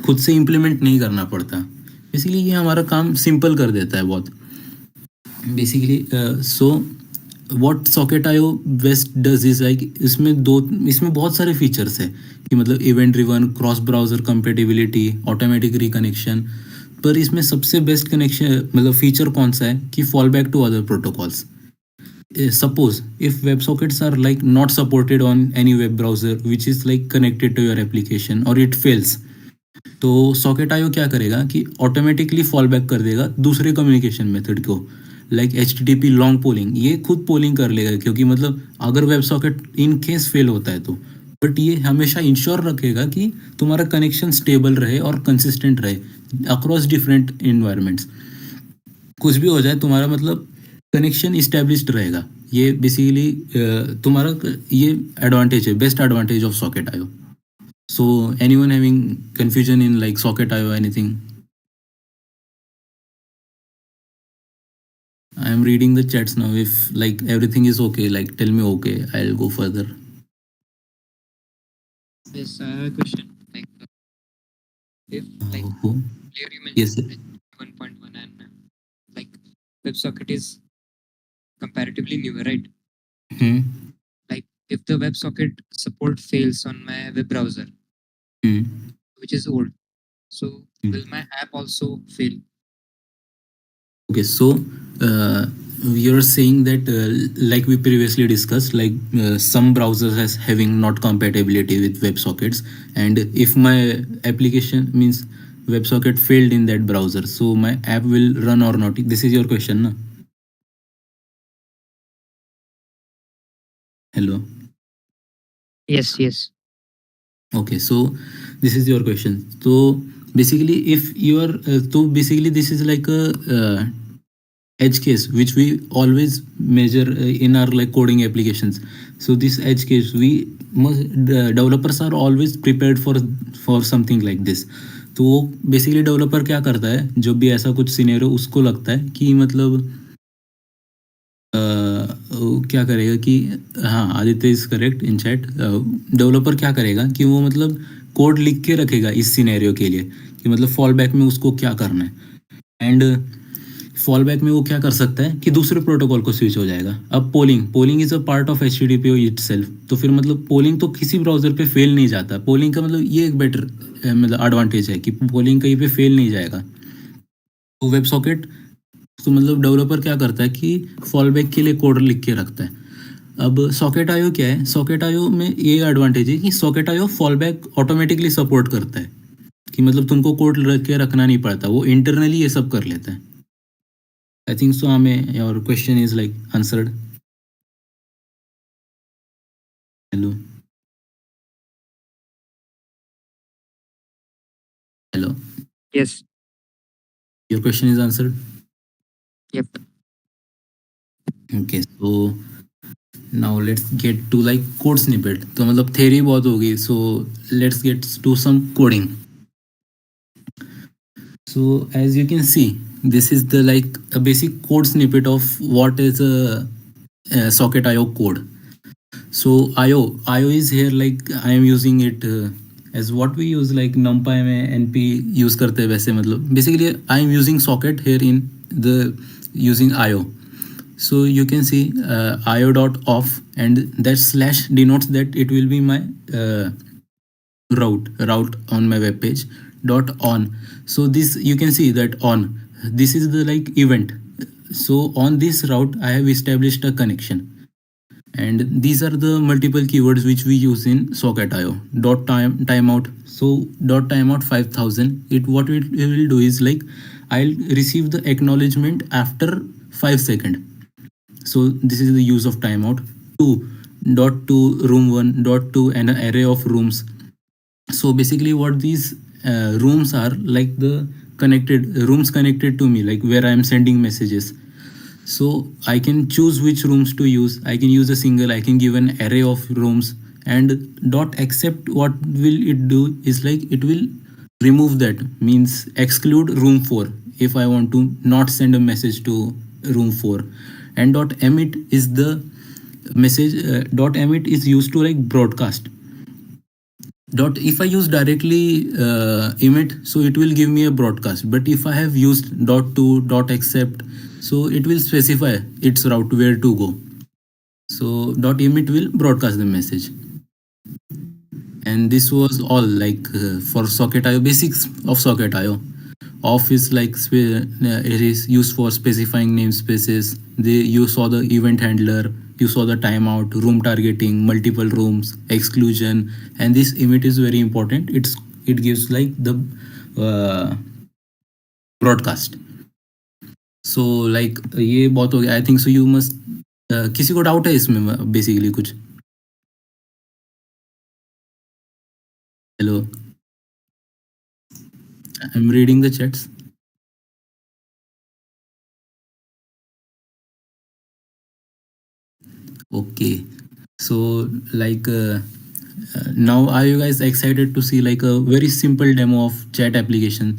खुद से इम्प्लीमेंट नहीं करना पड़ता. बेसिकली ये हमारा काम सिंपल कर देता है बहुत. Basically so what socket IO best does is like इसमें बहुत सारे फीचर्स है कि मतलब event driven, cross browser compatibility, automatic reconnection. पर इसमें सबसे बेस्ट कनेक्शन मतलब फीचर कौन सा है कि fall back to other protocols. Suppose if WebSockets are like not supported on any web browser which is like connected to your application or it fails, तो socket IO क्या करेगा कि automatically fall back कर देगा दूसरे communication method को, like HTTP long polling. ये खुद पोलिंग कर लेगा, क्योंकि मतलब अगर web socket in case fail होता है तो, बट ये हमेशा इंश्योर रखेगा कि तुम्हारा कनेक्शन स्टेबल रहे और कंसिस्टेंट रहे अक्रॉस डिफरेंट इन्वायरमेंट्स. कुछ भी हो जाए तुम्हारा मतलब कनेक्शन इस्टेब्लिश्ड रहेगा. ये बेसिकली तुम्हारा ये एडवांटेज है, best advantage of socket IO. So anyone having confusion in like Socket IO or anything? I am reading the chats now. If like everything is okay, like tell me okay, I'll go further. Yes, I have a question. Like, if like Who? earlier you Yes. mentioned 1.1 and like WebSocket is comparatively newer, right? Hmm. Like if the WebSocket support fails on my web browser, Hmm. which is old, so Hmm. will my app also fail? Okay, so you're saying that like we previously discussed, like some browsers as having not compatibility with WebSockets, and if my application means WebSocket failed in that browser, so my app will run or not. This is your question, no? Hello. Yes, yes. Okay, so this is your question. So basically, if you are so basically this is like a edge case which we always measure in our like coding applications. So this edge case, we must developers are always prepared for something like this. तो basically developer क्या करता है, जब भी ऐसा कुछ scenario उसको लगता है कि मतलब वो क्या करेगा कि हाँ, Aditya is correct in chat. Developer क्या करेगा कि वो मतलब कोड लिख के रखेगा इस सिनेरियो के लिए कि मतलब फॉल बैक में उसको क्या करना है। एंड फॉल बैक में वो क्या कर सकता है कि दूसरे प्रोटोकॉल को स्विच हो जाएगा। अब polling polling is a part of H T T P itself, तो फिर मतलब पोलिंग तो किसी ब्राउजर पे फेल नहीं जाता। पोलिंग का मतलब ये एक बेटर मतलब एडवांटेज है कि पोलिंग कहीं पे फेल नहीं जाएगा। तो वेब सॉकेट तो मतलब डेवलपर क्या करता है कि फॉल बैक के लिए कोड लिख के रखता है। अब सॉकेट आईओ क्या है, सॉकेट आईओ में ये एडवांटेज है कि socket IO fall back automatically support करता है कि मतलब तुमको कोड रख के रखना नहीं पड़ता, वो इंटरनली ये सब कर लेता है। आई थिंक सो हमें your question is like answered. Hello. Hello. Yes. Your question is answered. Yep. Okay, so now let's get to like code snippet. तो मतलब थ्योरी बहुत होगी, so let's get to some coding. So as you can see, this is the like a basic code snippet of what is a socket IO code. So IO is here like I am using it as what we use like numpy में np use करते हैं वैसे, मतलब basically I am using socket here in the using IO. So you can see IO dot off, and that slash denotes that it will be my route on my web page. Dot on, so this you can see that on, this is the like event. So on this route I have established a connection, and these are the multiple keywords which we use in socket.io. Dot timeout, so dot timeout 5000, it what it will do is like I'll receive the acknowledgement after 5 seconds. So this is the use of timeout. 2 dot to room 1 dot to an array of rooms. So basically what these rooms are like the connected rooms connected to me, like where I am sending messages. So I can choose which rooms to use. I can use a single, I can give an array of rooms. And dot accept, what will it do is like it will remove that, means exclude room 4 if I want to not send a message to room 4. And dot emit is the message, dot emit is used to like broadcast. Dot if I use directly emit, so it will give me a broadcast. But if I have used dot to dot accept, so it will specify its route where to go. So dot emit will broadcast the message. And this was all like for socket.io, basics of socket.io. Off is like it is used for specifying namespaces. You saw the event handler, you saw the timeout, room targeting, multiple rooms, exclusion, and this emit is very important. It gives like the broadcast. So like ये बहुत हो गया। आई think so you must किसी को doubt है इसमें basically कुछ? Hello, I am reading the chats. Okay, so like now are you guys excited to see like a very simple demo of chat application?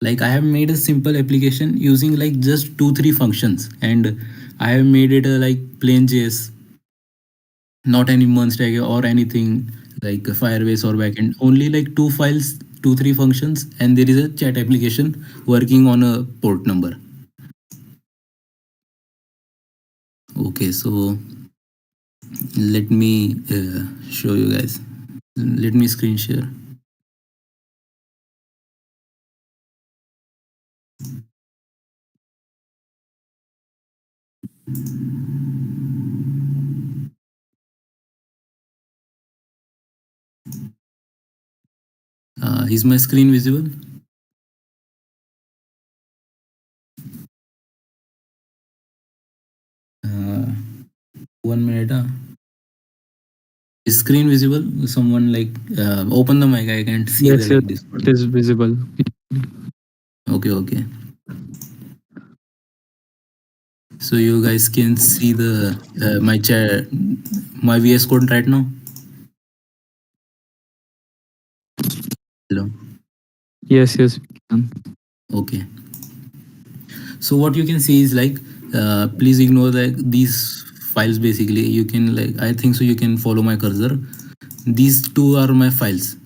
Like I have made a simple application using like just 2-3 functions, and I have made it a like plain JS, not any monster or anything like Firebase or backend. Only like 2 files, 2-3 functions, and there is a chat application working on a port number. Okay, so let me show you guys. Let me screen share. Is my screen visible? Uh, 1 minute. Is screen visible? Someone like open the mic. I can't see the Yes, yes, like this. it is visible. Okay, okay. So you guys can see the my chat, my VS Code right now. Hello. Yes, yes, we can. Okay. So what you can see is like, please ignore like these files. Basically, you can like, I think so. You can follow my cursor. These two are my files,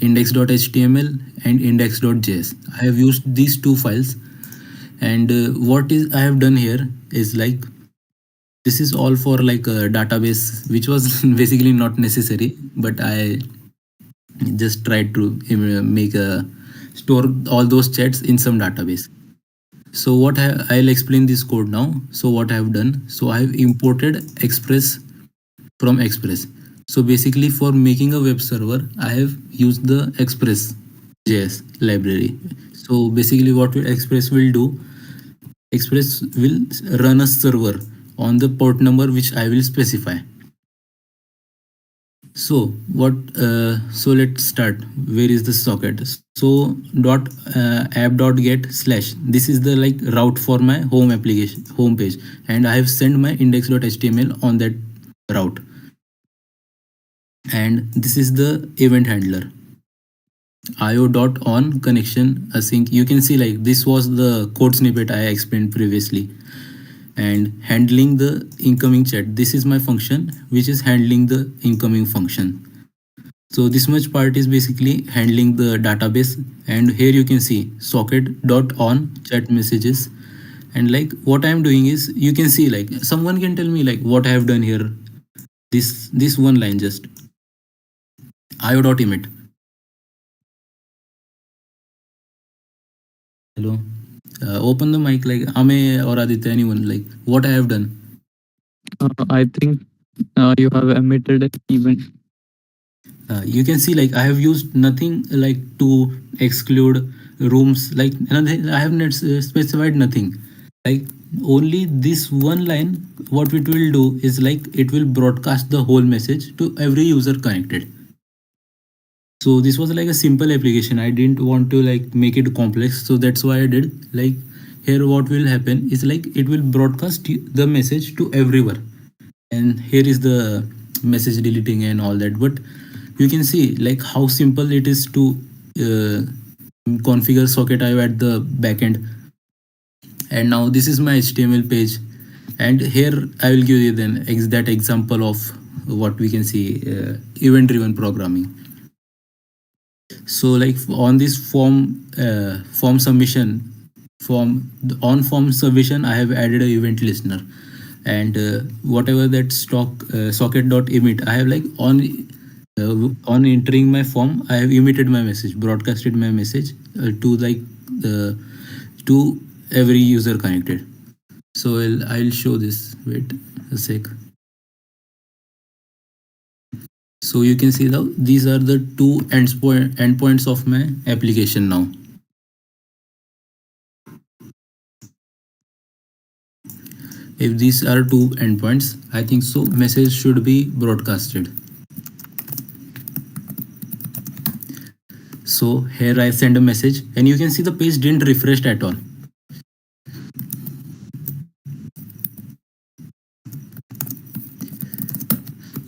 index.html and index.js. I have used these two files, and what is I have done here is like, this is all for like a database, which was basically not necessary, but I just tried to make a store all those chats in some database. So I'll explain this code now. So what I have done, so I have imported Express from Express. So basically for making a web server, I have used the Express JS library. So basically what Express will do, Express will run a server on the port number which I will specify. So what? So let's start. Where is the socket? So dot app dot get slash. This is the like route for my home application home page, and I have sent my index.html on that route. And this is the event handler. io dot on connection async. You can see like this was the code snippet I explained previously. And handling the incoming chat. This is my function which is handling the incoming function. So this much part is basically handling the database, and here you can see socket dot on chat messages. And like what I'm doing is, you can see like someone can tell me like what I have done here. This one line just io dot emit. Hello. Open the mic like Ame or Aditya, anyone, like what I have done. I think you have emitted an event. You can see like I have used nothing like to exclude rooms, like I have not specified nothing, like only this one line. What it will do is like it will broadcast the whole message to every user connected. So this was like a simple application. I didn't want to like make it complex, so that's why I did like, here what will happen is like it will broadcast the message to everyone, and here is the message deleting and all that. But you can see like how simple it is to uh, configure socket IO at the backend. And now this is my HTML page, and here I will give you then that example of what we can see, event driven programming. So like on this form submission, on form submission, I have added a event listener. And whatever that stock socket.emit, I have like on entering my form, I have emitted my message, broadcasted my message to like uh, to every user connected. So I'll show this. Wait a sec. So you can see now these are the two endpoints of my application now. If these are two endpoints, I think so message should be broadcasted. So here I send a message, and you can see the page didn't refresh at all.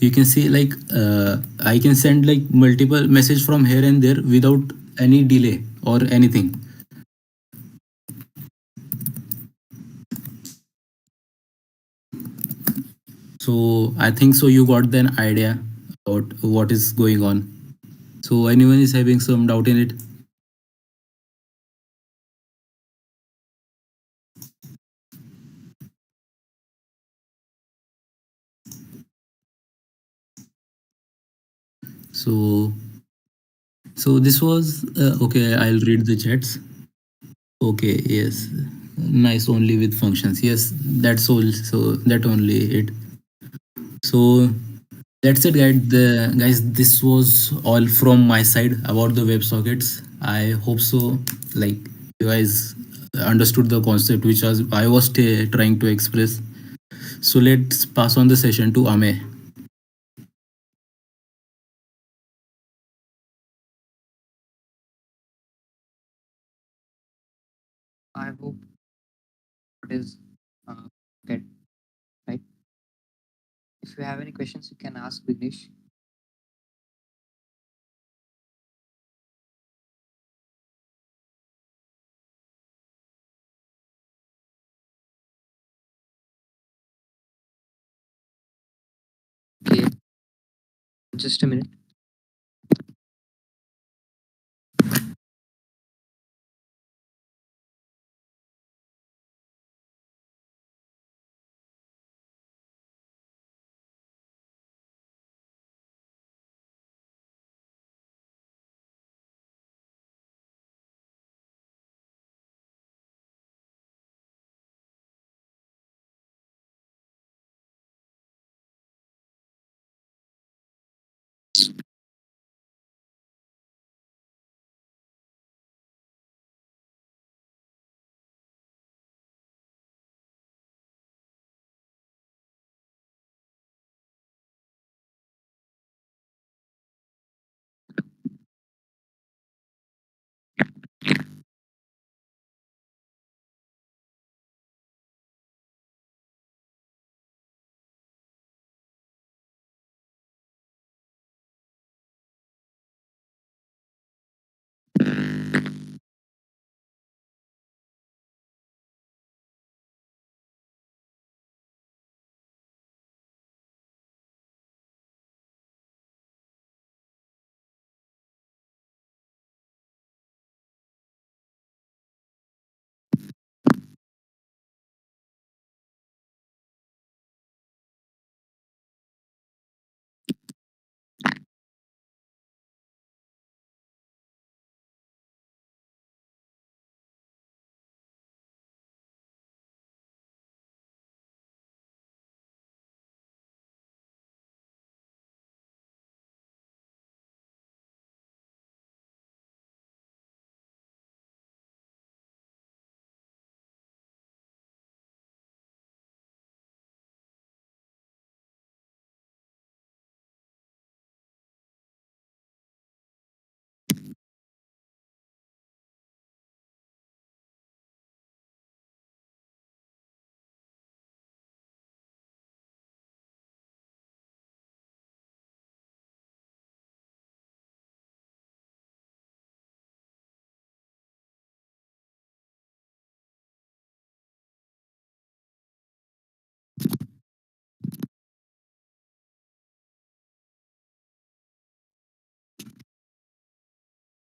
You can see like I can send like multiple message from here and there without any delay or anything. So I think so you got an idea about what is going on. So anyone is having some doubt in it? So this was okay. I'll read the chats. Okay, yes. nice only with functions. Yes, that's all. So that only it. So that's it, guys. Guys, this was all from my side about the WebSockets. I hope so. Like you guys understood the concept which I was trying to express. So let's pass on the session to Ame. I hope it is uh, get right. If you have any questions, you can ask Vignesh. Okay, just a minute.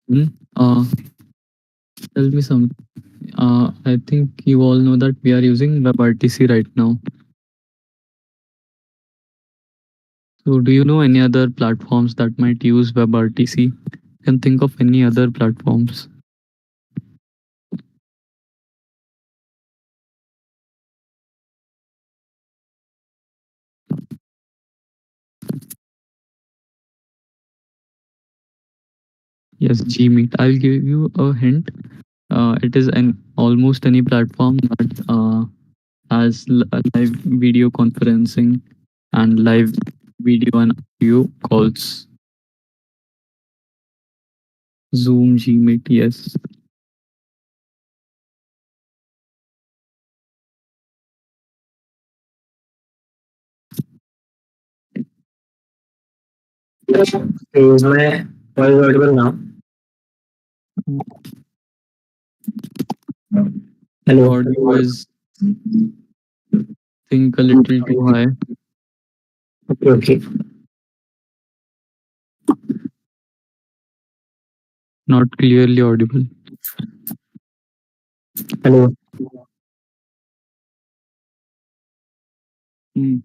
Hmm? Tell me some. I think you all know that we are using WebRTC right now. So, do you know any other platforms that might use WebRTC? Can think of any other platforms? Yes, Gmeet. I'll give you a hint. It is an almost any platform that has live video conferencing and live video and audio calls. Zoom, Gmeet. Yes. So is my voice audible now? Hello. Audio is think a little too high, Okay, okay. not clearly audible. Hello. Hmm.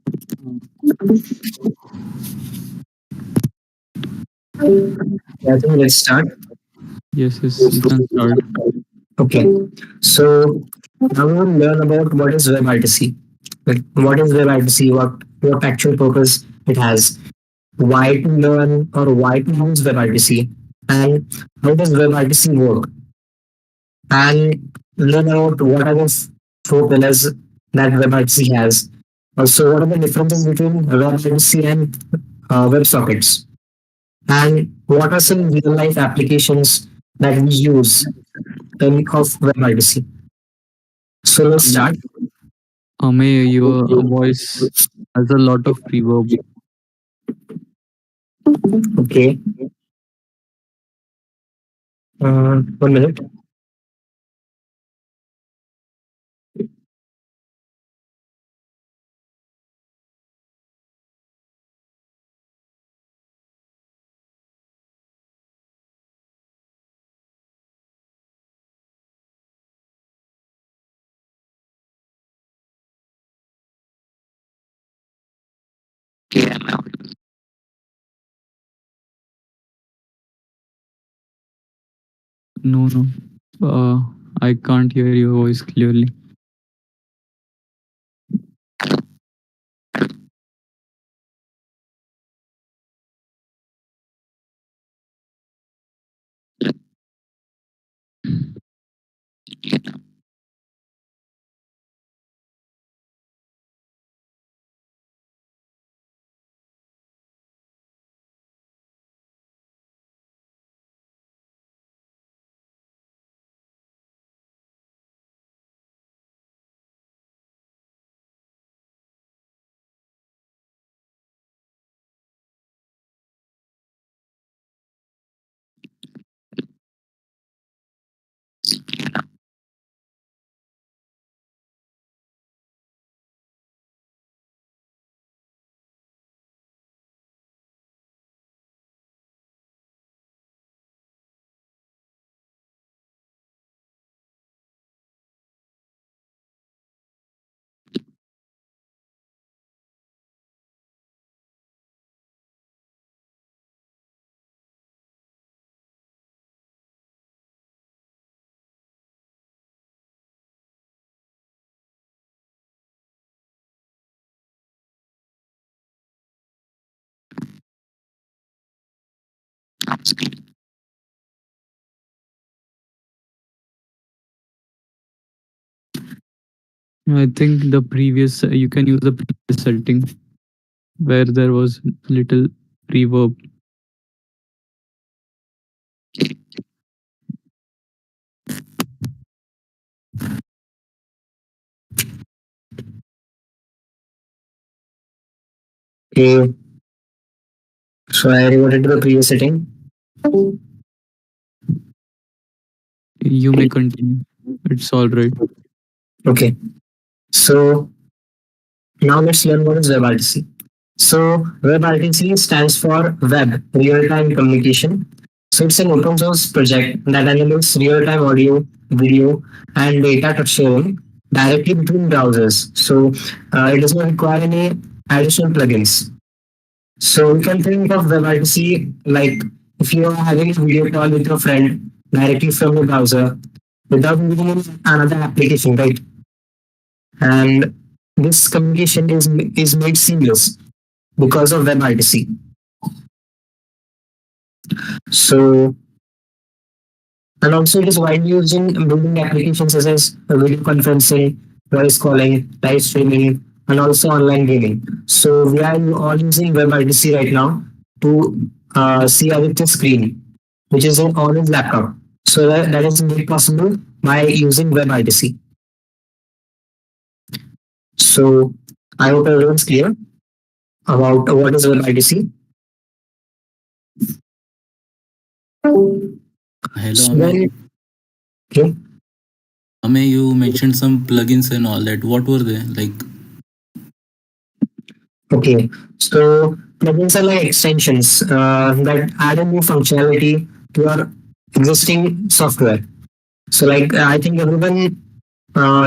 Yeah, I think let's start. Yes, yes, you can start. Okay. So Now we will learn about what is WebRTC. Like what is WebRTC, what actual purpose it has, why to learn or why to use WebRTC, and how does WebRTC work, and learn about what are the four pillars that WebRTC has. Also, what are the differences between WebRTC and WebSockets, and what are some real life applications that we use in of WebRTC. So let's start. Ame, your voice has a lot of reverb. Okay, 1 minute. No, no. I can't hear your voice clearly. I think the previous you can use the previous setting where there was little reverb. Okay, so I reverted to the previous setting. You may continue. It's all right. Okay, so now let's learn what is WebRTC. So WebRTC stands for Web Real-Time Communication. So it's an open source project that enables real-time audio, video, and data sharing directly between browsers. So it does not require any additional plugins. So we can think of WebRTC like if you are having a video call with your friend directly from the browser without needing another application, right? And this communication is made seamless because of WebRTC. So, and also it is widely used in building applications such as video conferencing, voice calling, live streaming, and also online gaming. So we are all using WebRTC right now to see Aditya's screen, which is on his laptop. So that is made possible by using WebRTC. So I hope everyone's clear about what is WebRTC. Hello, So Ame. then, okay. Ame, you mentioned some plugins and all that. What were they? Like, Okay, so plugins are like extensions that add a new functionality to your existing software. So, like I think everyone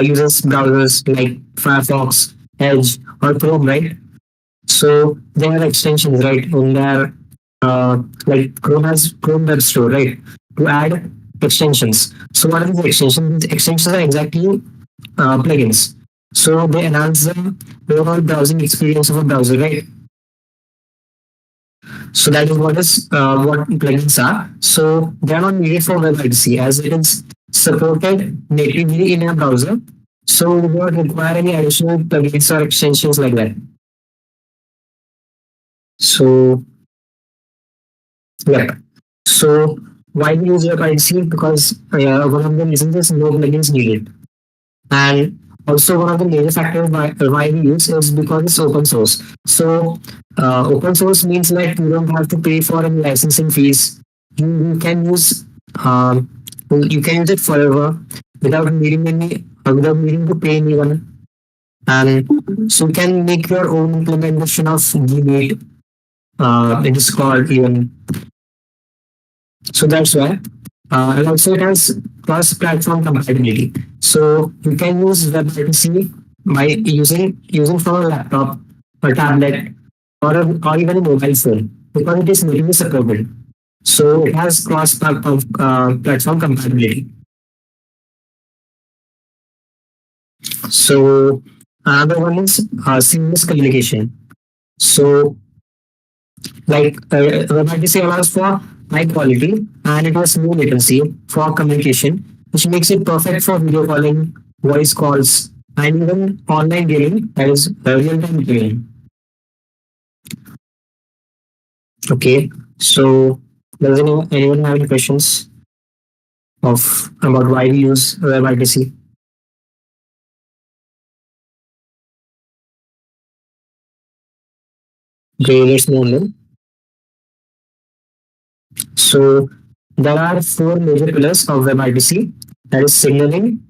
uses browsers like Firefox, Edge, or Chrome, right? So they have extensions, right? In their like Chrome has Chrome Web Store, right? To add extensions. So what are these extensions? These extensions are exactly plugins. So they enhance the overall browsing experience of a browser, right? So that is what plugins are. So they are not needed for WebRTC as it is supported natively in a browser. So we don't require any additional plugins or extensions like that. So yeah. So why we use WebRTC? Because one of the reasons is no plugins needed. And also one of the major factors why we use is because it's open source. So open source means like you don't have to pay for any licensing fees. You can use um, you can use it forever without needing without needing to pay anyone. And so you can make your own implementation of Gmate. It is called even. So that's why. And also it has cross-platform compatibility. So you can use WebRTC by using from a laptop or tablet or even a mobile phone because it is natively supported. So it has cross-platform compatibility. So another one is seamless communication. So like WebRTC allows for high quality and it has low latency for communication, which makes it perfect for video calling, voice calls, and even online gaming, that is real-time gaming. Okay, so does anyone have any questions of about why we use WebRTC? Okay, let's move on. So there are four major pillars of WebRTC, that is signaling,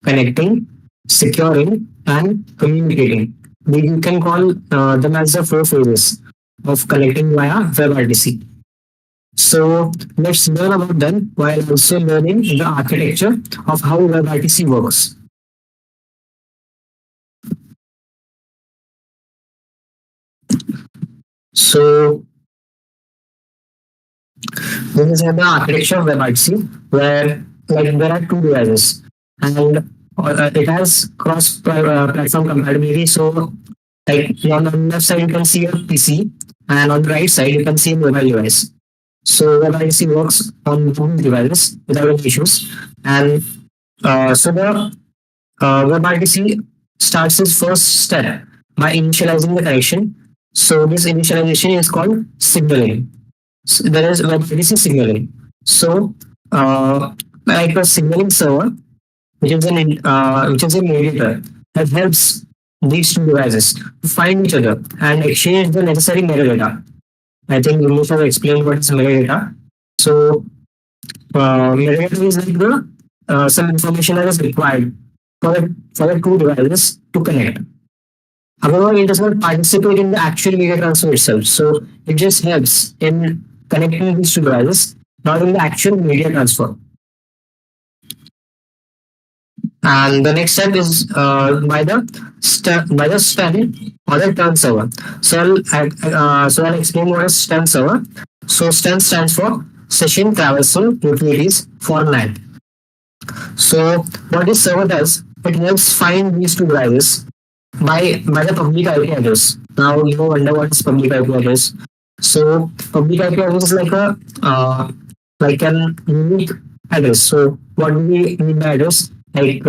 connecting, securing, and communicating. You can call them as the four phases of connecting via WebRTC. So let's learn about them while also learning the architecture of how WebRTC works. So this is the architecture of WebRTC where like there are two devices and it has cross-platform compatibility. So like on the left side you can see a PC and on the right side you can see a mobile device. So WebRTC works on both devices without any issues. And so the WebRTC starts its first step by initializing the connection. So this initialization is called signaling. So there is WebRTC signaling. So like a signaling server, which is a mediator that helps these two devices to find each other and exchange the necessary metadata. I think Ramesh have explained what is metadata. So metadata is like the some information that is required for the two devices to connect. However, it does not participate in the actual media transfer itself. So it just helps in connecting these two devices, not in the actual media transfer. And the next step is by the stun or the turn server. So I'll explain what is stun server. So stun stands for Session Traversal Utilities for NAT. So what this server does, it helps find these two devices by the public IP address. Now you wonder what is public IP address. So public IP address is like an unique address. So what do we mean by address? Like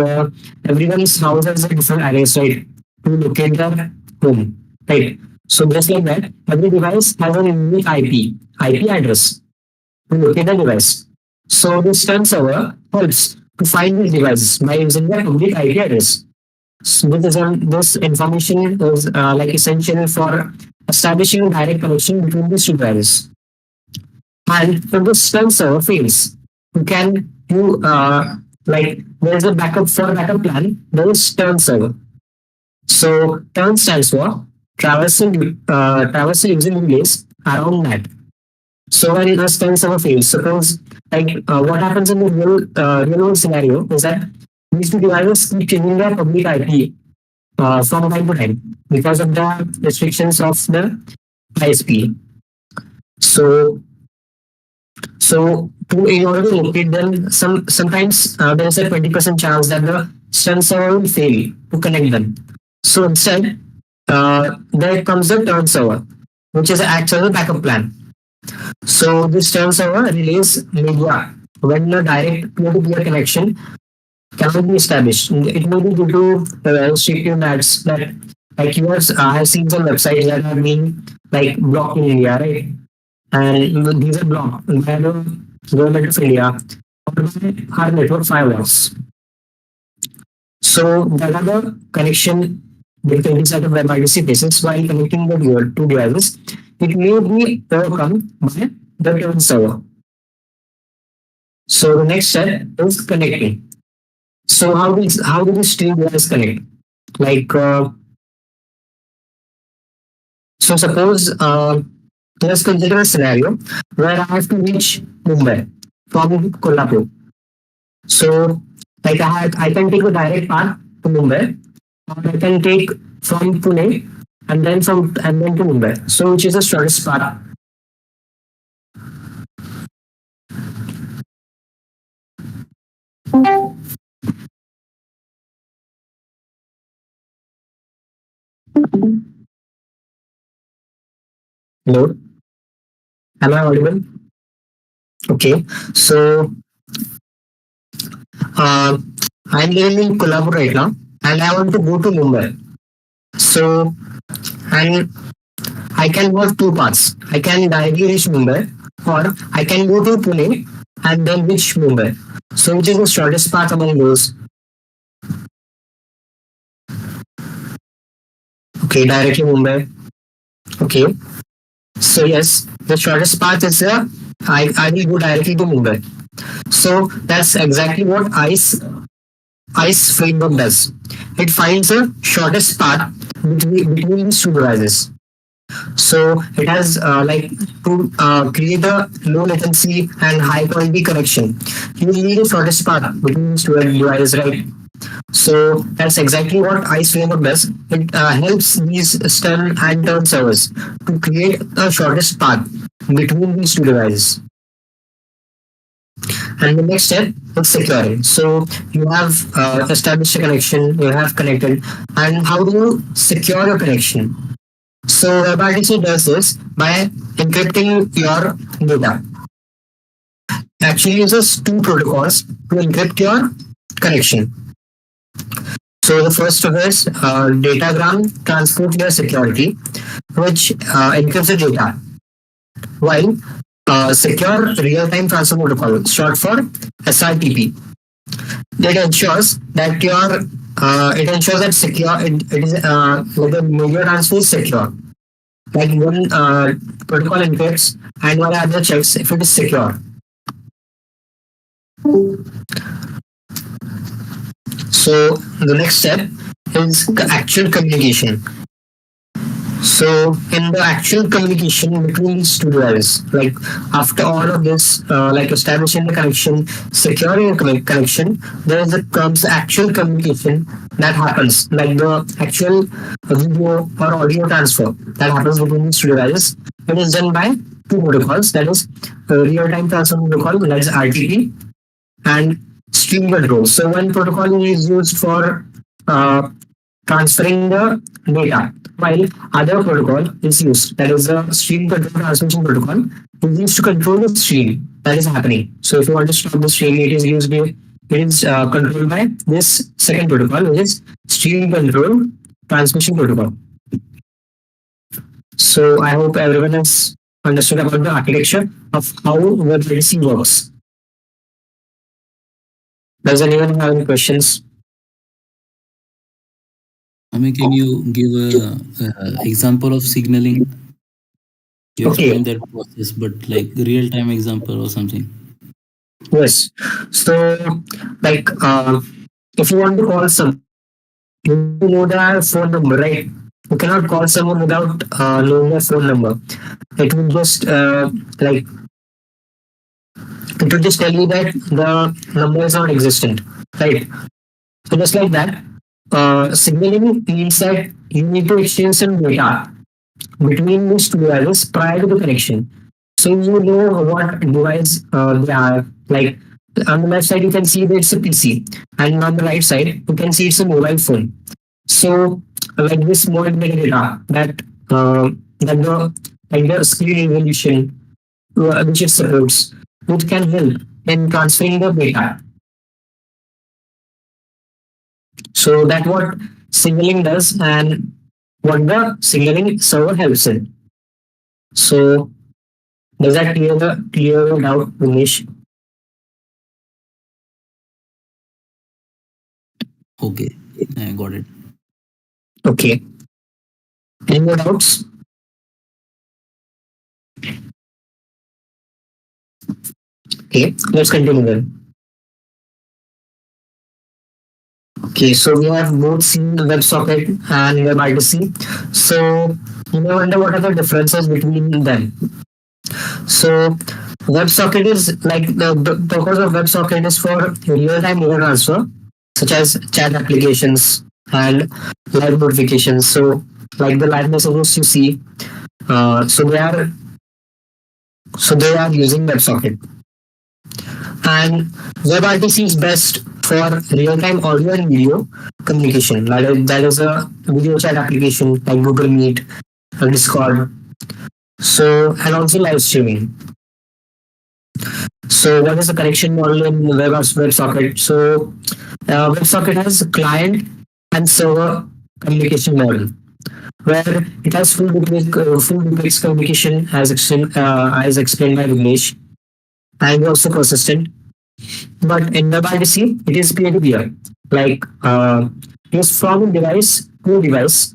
everyone's house has a different address, right? To locate their home, right? So just like that, every device has a unique IP address to locate the device. So this stun server helps to find these devices by using the public IP address. So this information is like essential for establishing a direct connection between these two devices. And if the stun server fails, you like there is a backup plan. There is turn server. So turn stands for traversal using relays around NAT. So when a stun server fails, suppose like what happens in the real world scenario is that these two devices keep changing their public IP from time to time because of the restrictions of the ISP. So in order to locate them, sometimes there is a 20% chance that the STEM server will fail to connect them. So instead, there comes the turn server, which is acts as a backup plan. So this turn server relays media when a direct peer-to-peer connection cannot be established. It may be due to restrictive ads that, like you have seen some websites that have been like blocked in India, right? And these are blocked by the government of India or by our network firewalls. So that are the connection between these set of WebRTC bases while connecting the two devices. It may be overcome by the turn server. So the next step is connecting. So how do these two devices connect? Like so suppose let's consider a scenario where I have to reach Mumbai from Kolhapur. So like I can take a direct path to Mumbai, or I can take from Pune and then to Mumbai. So which is the shortest path? Hello, am I audible? Okay, so uh, I'm living in Kolhapur right now, and I want to go to Mumbai. So and I can go two paths. I can directly reach Mumbai, or I can go to Pune and then reach Mumbai. So which is the shortest path among those? Okay, directly Mumbai. Okay. So yes, the shortest path is I will go directly to Mumbai. So that's exactly what ICE framework does. It finds the shortest path between these two devices. So it has like to create a low latency and high quality connection. You need a shortest path between these two devices, right? So that's exactly what ICE framework does. It helps these STEM and turn servers to create a shortest path between these two devices. And the next step is securing. So you have established a connection, you have connected, and how do you secure your connection? So WebRTC does this by encrypting your data. Actually uses two protocols to encrypt your connection. So the first of is datagram transport layer security, which encrypts the data, while secure real-time transfer protocol, short for SRTP, that ensures that it is like the media transfer is secure. Like one protocol encrypts and one other checks if it is secure. So the next step is the actual communication. So in the actual communication between these two devices, like after all of this, like establishing the connection, securing the connection, comes actual communication that happens, like the actual video or audio transfer that happens between these two devices. It is done by two protocols, that is real-time transfer protocol, that is RTP, and stream control. So one protocol is used for transferring the data, while other protocol is used, that is the stream control transmission protocol, is used to control the stream that is happening. So if you want to stop the stream, it is controlled by this second protocol, which is stream control transmission protocol. So I hope everyone has understood about the architecture of how WebRTC works. Does anyone have any questions? Can you give a example of signaling? You Okay. explain that process, but like real time example or something. Yes. So, like, if you want to call someone, you know their phone number, right? You cannot call someone without knowing their phone number. It will just like it will just tell you that the number is not existent, right? So just like that, signaling means that you need to exchange some data between these two devices prior to the connection. So you know what device they are, like On the left side, you can see that it's a PC, and on the right side, you can see it's a mobile phone. So, like this more data that that the like the screen resolution which it supports, which can help in transferring the data. So that what signaling does and what the signaling server helps in. So does that clear the doubt, Umesh? Okay, I got it. Okay. Any more doubts? Okay, let's continue then. Okay, so we have both seen WebSocket and WebRTC. So you may wonder what are the differences between them. So WebSocket is like the purpose of WebSocket is for real-time data transfer, such as chat applications and live notifications. So like the live messages you see, so they are using WebSocket. And WebRTC is best for real-time audio and video communication. That is a video chat application like Google Meet, Discord. So and also live streaming. So what is the connection model in WebSocket? So WebSocket has a client and server communication model where it has full duplex communication as explained by Vignesh and also persistent. But in WebRTC, it is peer-to-peer. Like just from a device to a device,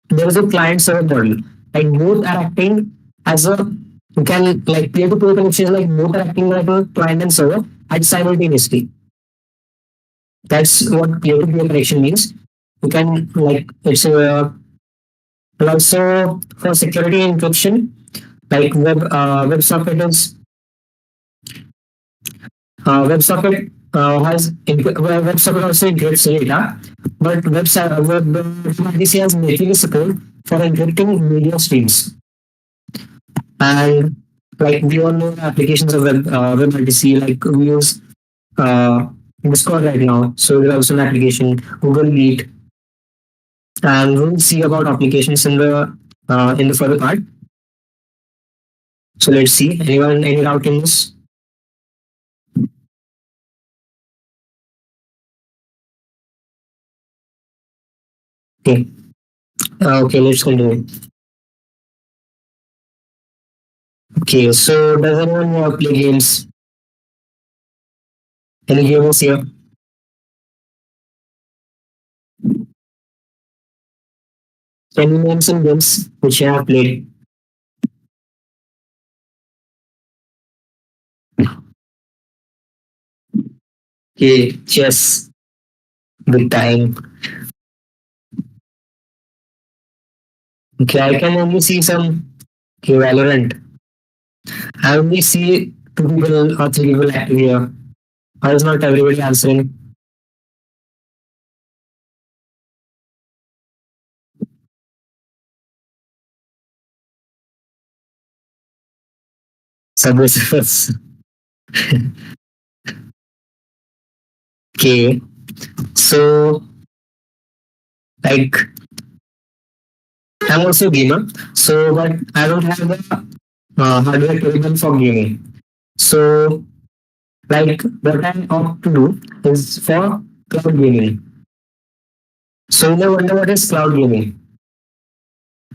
there is a client-server model. Like both are acting as a you can like peer-to-peer connection is like both are acting like a client and server at simultaneously. That's what peer-to-peer connection means. You can like it's a and also for security encryption, like WebSocket is WebSocket also encrypts data, but WebRTC has native support for encrypting media streams. And like we all know applications of WebRTC, like we use Discord right now. So there's also an application, Google Meet, and we'll see about applications in the further part. So let's see. Anyone any doubt in this? Okay. Okay, let's continue. Okay, so does anyone play games? Any gamers here? Can you name some games which you have played? Okay, chess, big time. Okay, I can only see some okay, Valorant. I only see two people or three people active here. Why is not everybody answering? Subway Surfers. Okay, so like I'm also a gamer, so but I don't have the hardware capable for gaming. So like what I opt to do is for cloud gaming. So you may wonder what is cloud gaming.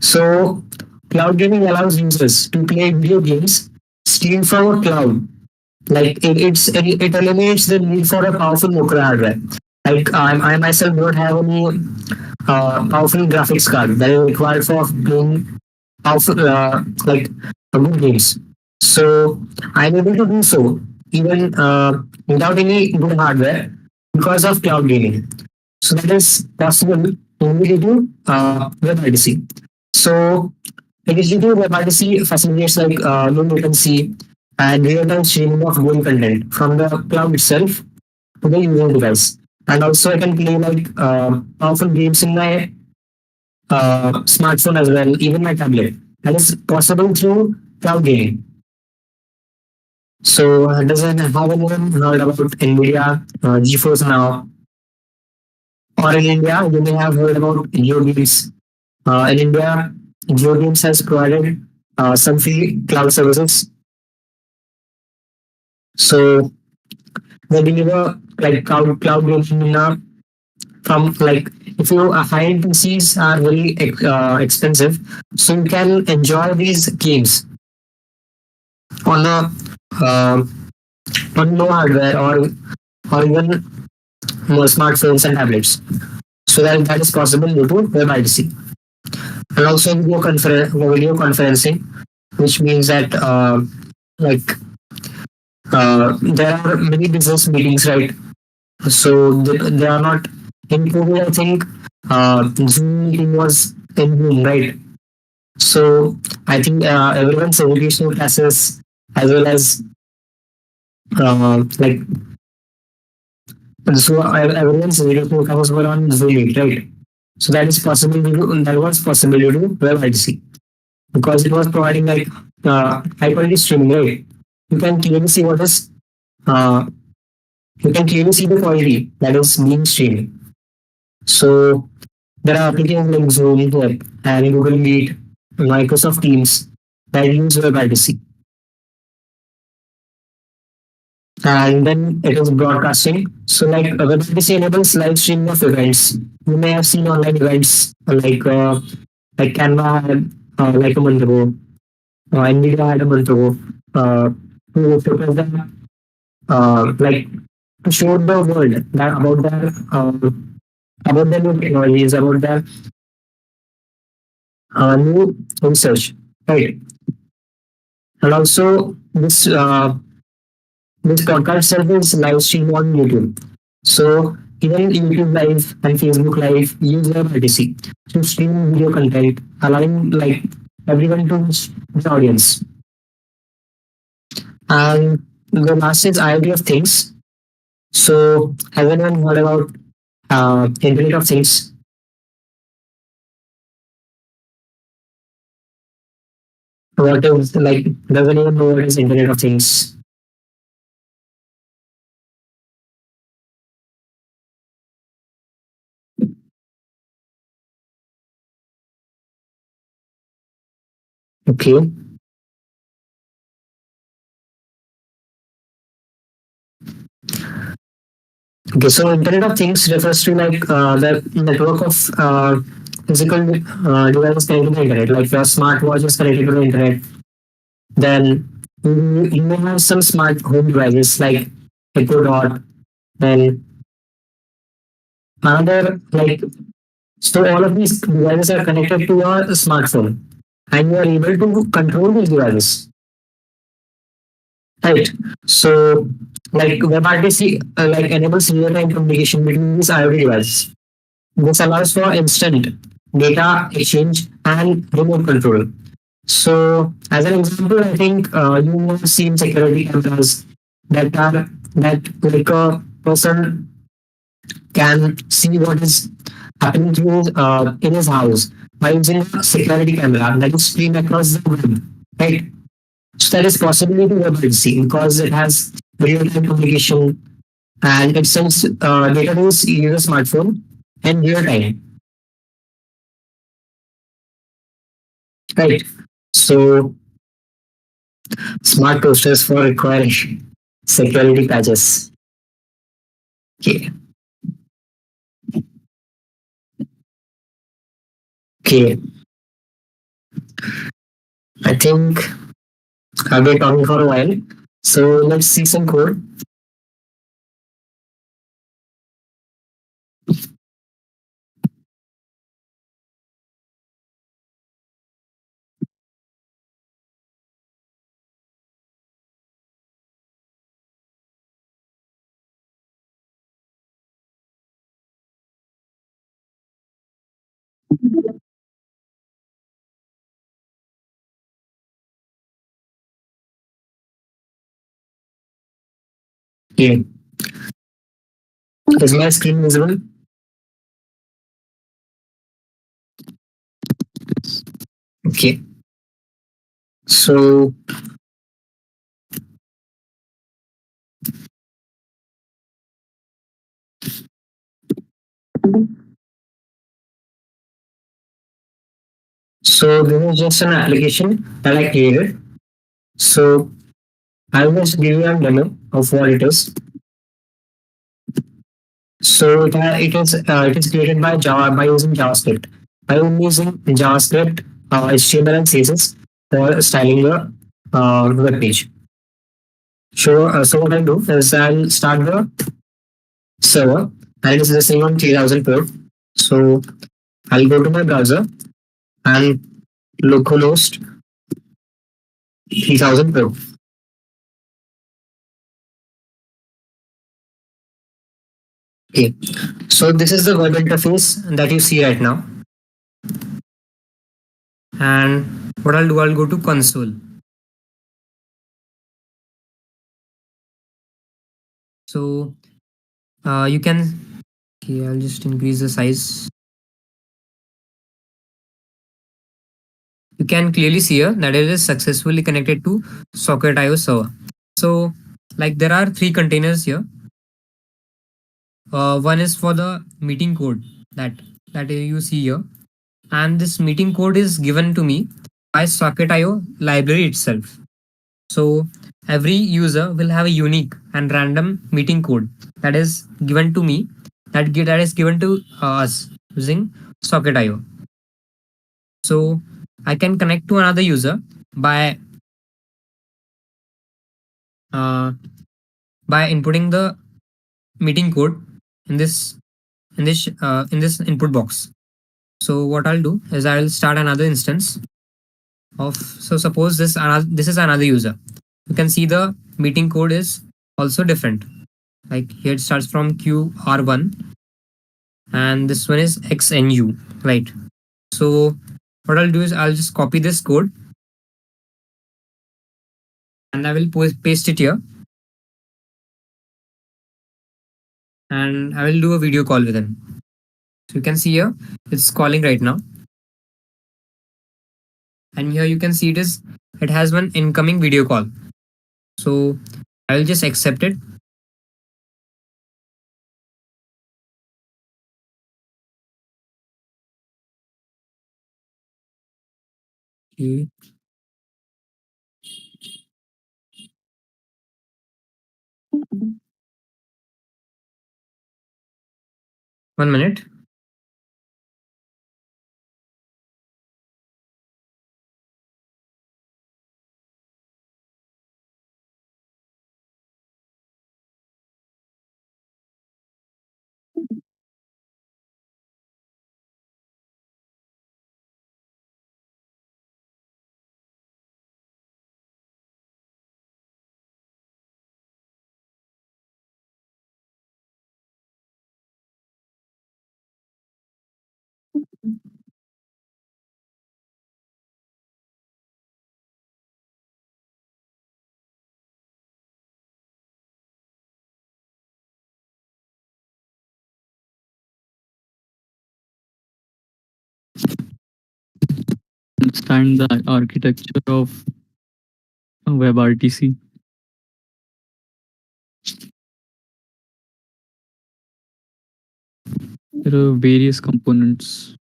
So cloud gaming allows users to play video games streamed from a cloud. Like it eliminates the need for a powerful local hardware. Like I myself don't have any powerful graphics card that is required for playing powerful like good games. So I'm able to do so even without any good hardware because of cloud gaming. So that is possible only due to WebRTC. So it is due to WebRTC facilitates like low latency and real-time streaming of game content from the cloud itself to the user device. And also I can play like powerful games in my smartphone as well, even my tablet. That is possible through cloud gaming. So, doesn't have anyone heard about NVIDIA GeForce Now? Or in India, you may have heard about GeoGames. In India, GeoGames has provided some free cloud services. So they deliver like cloud gaming in a, from like if you high-end PCs are very expensive, so you can enjoy these games on a uh, on low hardware or even smartphones and tablets. So that is possible due to WebRTC. And also video conferencing, which means that like there are many business meetings, right? So they are not in COVID. I think Zoom meeting was in Zoom, right? So I think everyone's educational classes as well as like so everyone's educational classes were on Zoom meet, right? So that was possible due to WebRTC because it was providing like high quality streaming, right? You can clearly see what is uh, you can clearly see the quality that is being streamed. So there are applications like Zoom, like, and Google Meet, Microsoft Teams that use WebRTC. And then it is broadcasting. So like WebRTC enables live streaming of events. You may have seen online events like Canva had like a month ago, NVIDIA had a month ago, to present like to show the world that about their new technologies, about their new research, right? And also this podcast service live stream on YouTube. So even YouTube Live and Facebook Live use WebRTC to stream video content, allowing like everyone to reach the audience. And the last is IoT of Things. So has anyone heard about Internet of Things? What is like? Does anyone know what is Internet of Things? Okay. Okay, so Internet of Things refers to like the network of physical devices connected to the internet. Like your smartwatch is connected to the internet. Then you may have some smart home devices like Echo Dot. Then another like so all of these devices are connected to your smartphone, and you are able to control these devices, right? So like WebRTC like enables real-time communication between these IoT devices. This allows for instant data exchange and remote control. So, as an example, I think you have seen security cameras that like a person can see what is happening to in his house by using a security camera that is streamed across the web, right? So that is possibly to WebRTC because it has real-time communication and it sends data to your smartphone in real time. Right. So smart toasters for requiring security patches. Okay. Okay. I think I've been talking for a while. So let's see some code. Okay. Is my screen visible? Okay. So So this is just an application that I created. So I'll just give you a demo of what it is. So it is created by Java by using JavaScript. By using JavaScript, HTML and CSS for styling the web page. So what I'll do is I'll start the server and it is listening on 3000 port. So I'll go to my browser and localhost 3000 port. Okay. So this is the web interface that you see right now. And what I'll do, I'll go to console. So you can, okay, I'll just increase the size. You can clearly see here that it is successfully connected to Socket.io server. So like there are three containers here. One is for the meeting code that you see here, and this meeting code is given to me by Socket.io library itself. So every user will have a unique and random meeting code that is given to me, that is given to us using Socket.io. So I can connect to another user by uh, by inputting the meeting code in this input box. So what I'll do is I'll start another instance of, so suppose this is another user. You can see the meeting code is also different. Like here it starts from QR1 and this one is XNU, right? So what I'll do is I'll just copy this code and I will paste it here and I will do a video call with him. So you can see here it's calling right now. And here you can see it has one incoming video call. So I will just accept it. Okay. 1 minute. Understand the architecture of WebRTC. There are various components.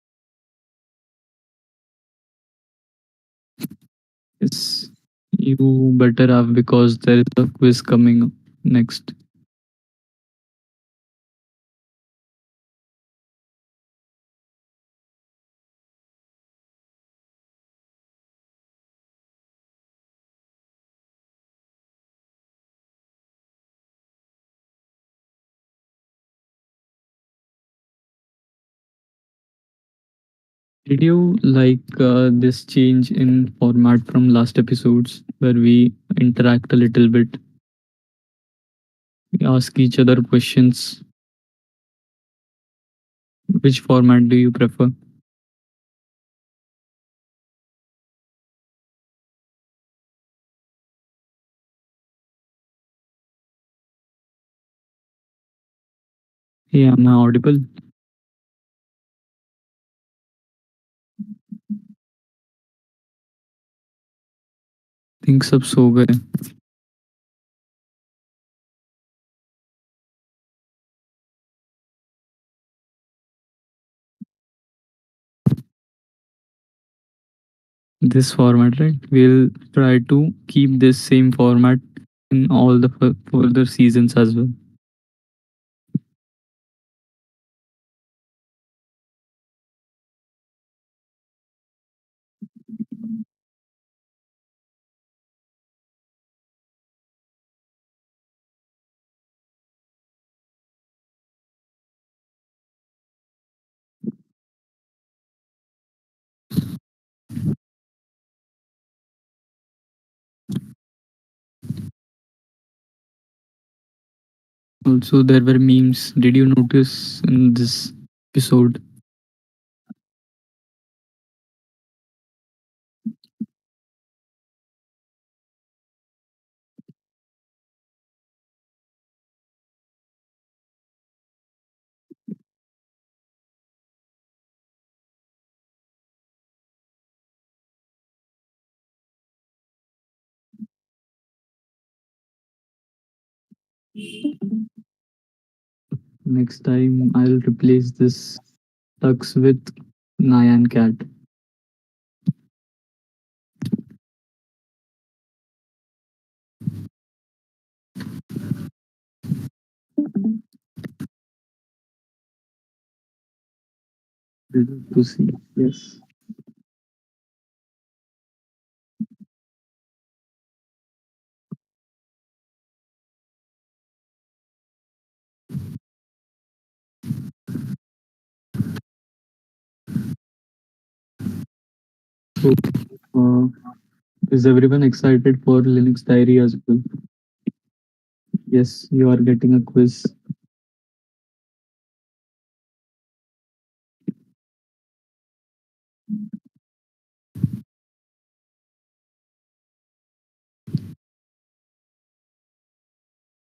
Yes, you better have because there is a quiz coming up next. Did you like this change in format from last episodes where we interact a little bit? We ask each other questions. Which format do you prefer? Yeah, am I audible? Think सब सो गए. this format, right? We'll try to keep this same format in all the further seasons as well. Also, there were memes. Did you notice in this episode? Next time, I'll replace this tux with Nyan cat. To see. Yes. So, uh, is everyone excited for Linux Diary as well? Yes, you are getting a quiz.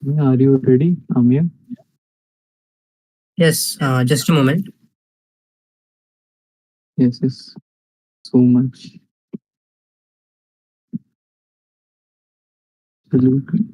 Yeah, are you ready, Amir? Yes, just a moment. Yes, yes. So much. Absolutely.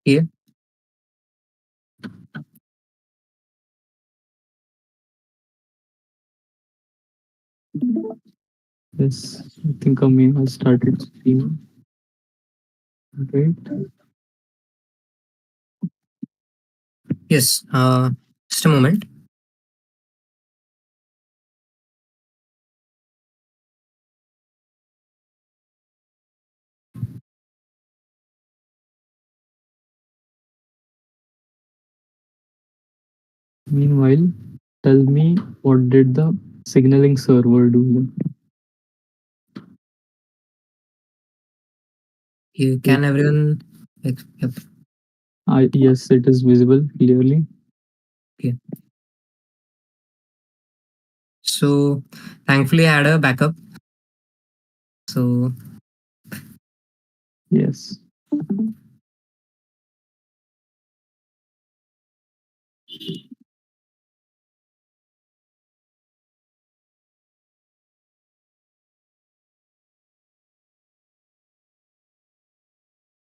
Here. Yes, I think Amir has started streaming. Right? Yes, just a moment. Meanwhile, tell me, what did the signaling server do? You Here? can everyone. Yep. Yes, it is visible clearly. Okay. So thankfully, I had a backup. So Yes.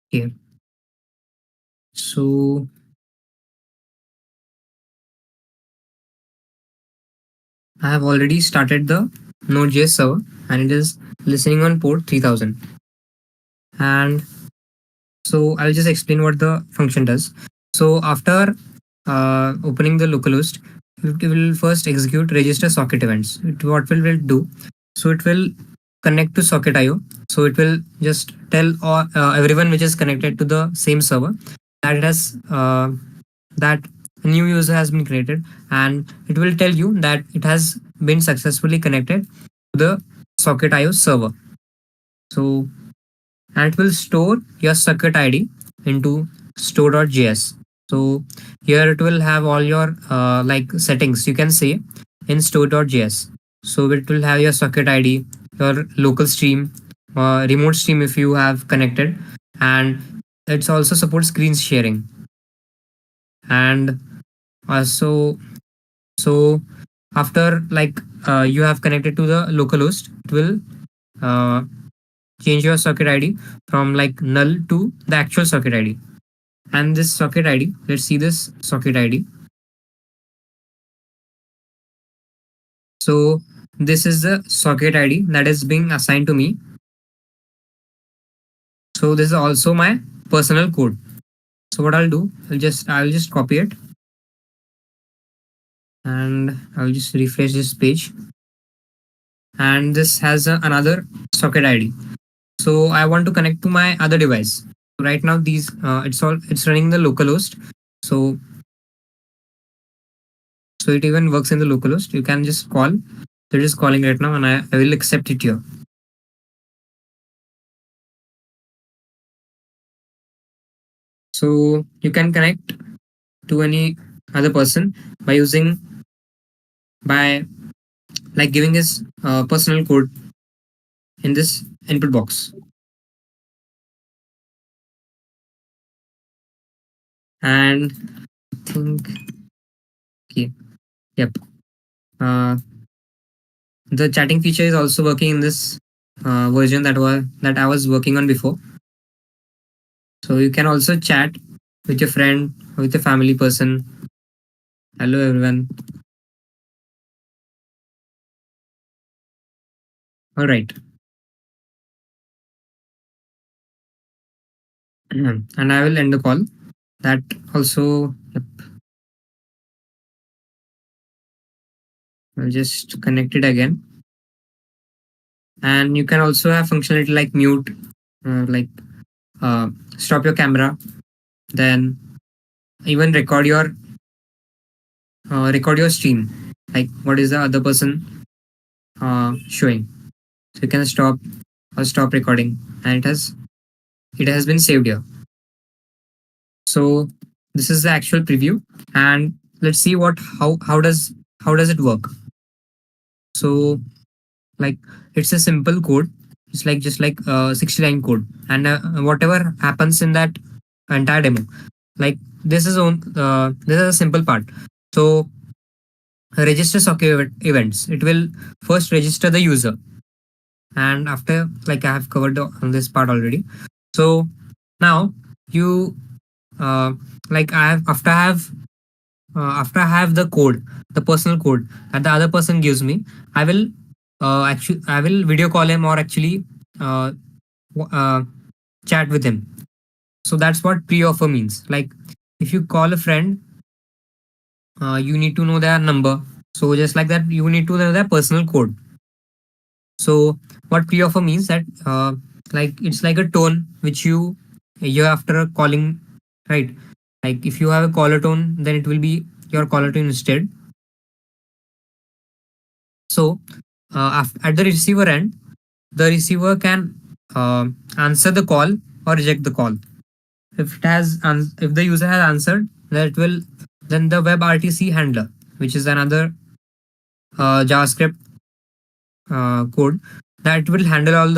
here. So I have already started the Node.js server, and it is listening on port 3000. And so I'll just explain what the function does. So after opening the localhost, it will first execute register socket events. What will do? So it will connect to socket IO. So it will just tell everyone which is connected to the same server that it has that a new user has been created, and it will tell you that it has been successfully connected to the socket IO server. So and it will store your socket ID into store.js. So here it will have all your like settings, you can say, in store.js. So it will have your socket ID, your local stream, remote stream if you have connected, and it also supports screen sharing. And also, so after like you have connected to the localhost, it will uh, change your socket ID from like null to the actual socket ID. And this socket ID, let's see this socket ID. So this is the socket ID that is being assigned to me. So this is also my personal code. So what I'll do, I'll just copy it, and I'll just refresh this page. And this has another socket ID. So I want to connect to my other device. Right now these it's running the localhost. So it even works in the localhost. You can just call. So it is calling right now, and I will accept it here. So you can connect to any other person by using by like giving his personal code in this input box. And I think, okay, yep. Uh, the chatting feature is also working in this version that I was working on before. So you can also chat with your friend or with a family person. Hello everyone. All right. And I will end the call. That also, yep. I'll just connect it again. And you can also have functionality like mute, like stop your camera, then even record your stream, like what is the other person showing. So you can stop or stop recording, and it has been saved here. So this is the actual preview, and let's see what how does it work. So like it's a simple code. It's like just like 60-line code, and whatever happens in that entire demo, like this is a simple part. So register socket events. It will first register the user, and after, like I have covered on this part already. So now you uh, like I have after I have the code, the personal code that the other person gives me, I will I will video call him, or actually uh, uh, chat with him. So that's what pre-offer means. Like if you call a friend, you need to know their number. So just like that, you need to know their personal code. So what pre-offer means that like it's like a tone which you after calling, right? Like if you have a caller tone, then it will be your caller tone instead. So at the receiver end, the receiver can answer the call or reject the call. If the user has answered, then the WebRTC handler, which is another JavaScript code, that will handle all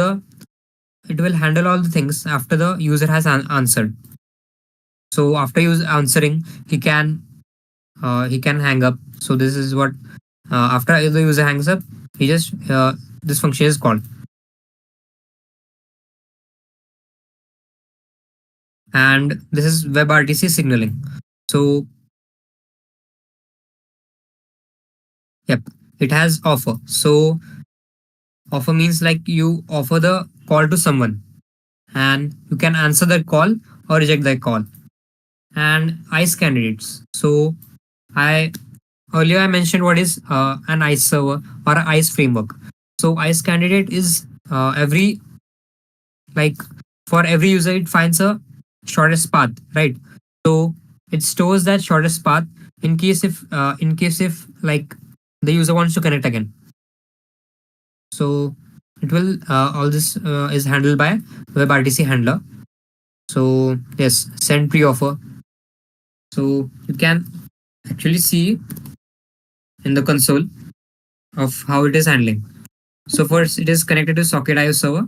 the things after the user has answered. So after answering, he can hang up. So this is what after the user hangs up, he just this function is called. And this is WebRTC signaling. So yep, it has offer. So offer means like you offer the call to someone, and you can answer that call or reject that call. And ICE candidates. So I earlier I mentioned what is an ICE server or an ICE framework. So ICE candidate is every like for every user it finds a shortest path, right? So it stores that shortest path in case if like the user wants to connect again. So it will all this is handled by WebRTC handler. So yes, send pre-offer. So you can actually see in the console of how it is handling. So first it is connected to socket.io server,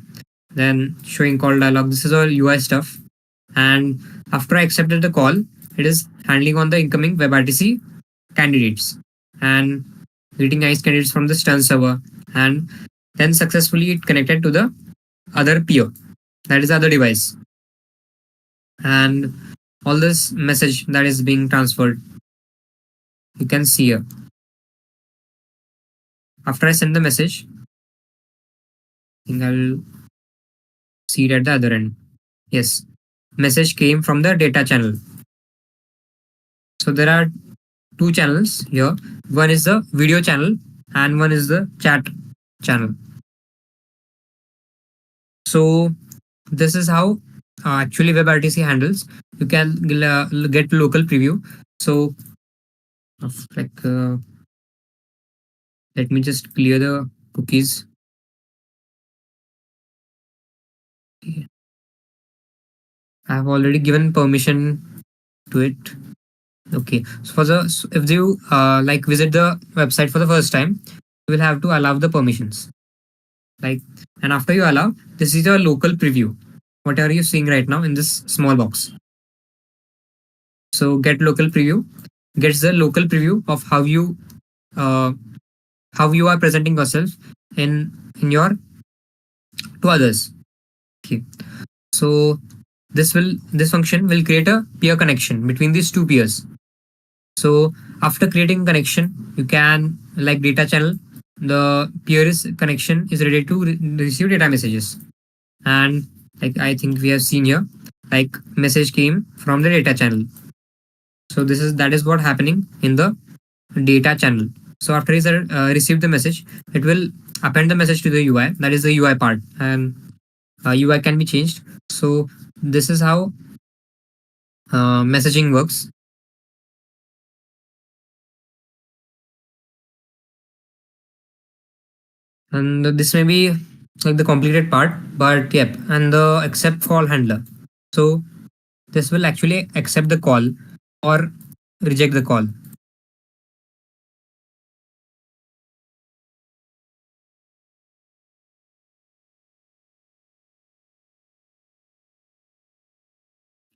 then showing call dialog. This is all UI stuff. And after I accepted the call, it is handling on the incoming WebRTC candidates and getting nice candidates from the stun server. And then successfully it connected to the other peer, that is the other device. And all this message that is being transferred, you can see here. After I send the message, I think I'll see it at the other end. Yes, message came from the data channel. So there are two channels here. One is the video channel and one is the chat channel. So this is how actually WebRTC handles. You can get local preview. So like let me just clear the cookies. I have already given permission to it. Okay. So for the if you like visit the website for the first time, you will have to allow the permissions. Like, and after you allow, this is your local preview. What are you seeing right now in this small box? So get local preview gets the local preview of uh, how you are presenting yourself in your to others. Okay. So this function will create a peer connection between these two peers. So after creating connection, you can like data channel, the peer's connection is ready to receive data messages. And like I think we have seen here, like message came from the data channel. So that is what happening in the data channel. So after he received the message, it will append the message to the UI. That is the UI part, and UI can be changed. So this is how messaging works. And this may be like the completed part, but yep, and the accept call handler. So this will actually accept the call or reject the call.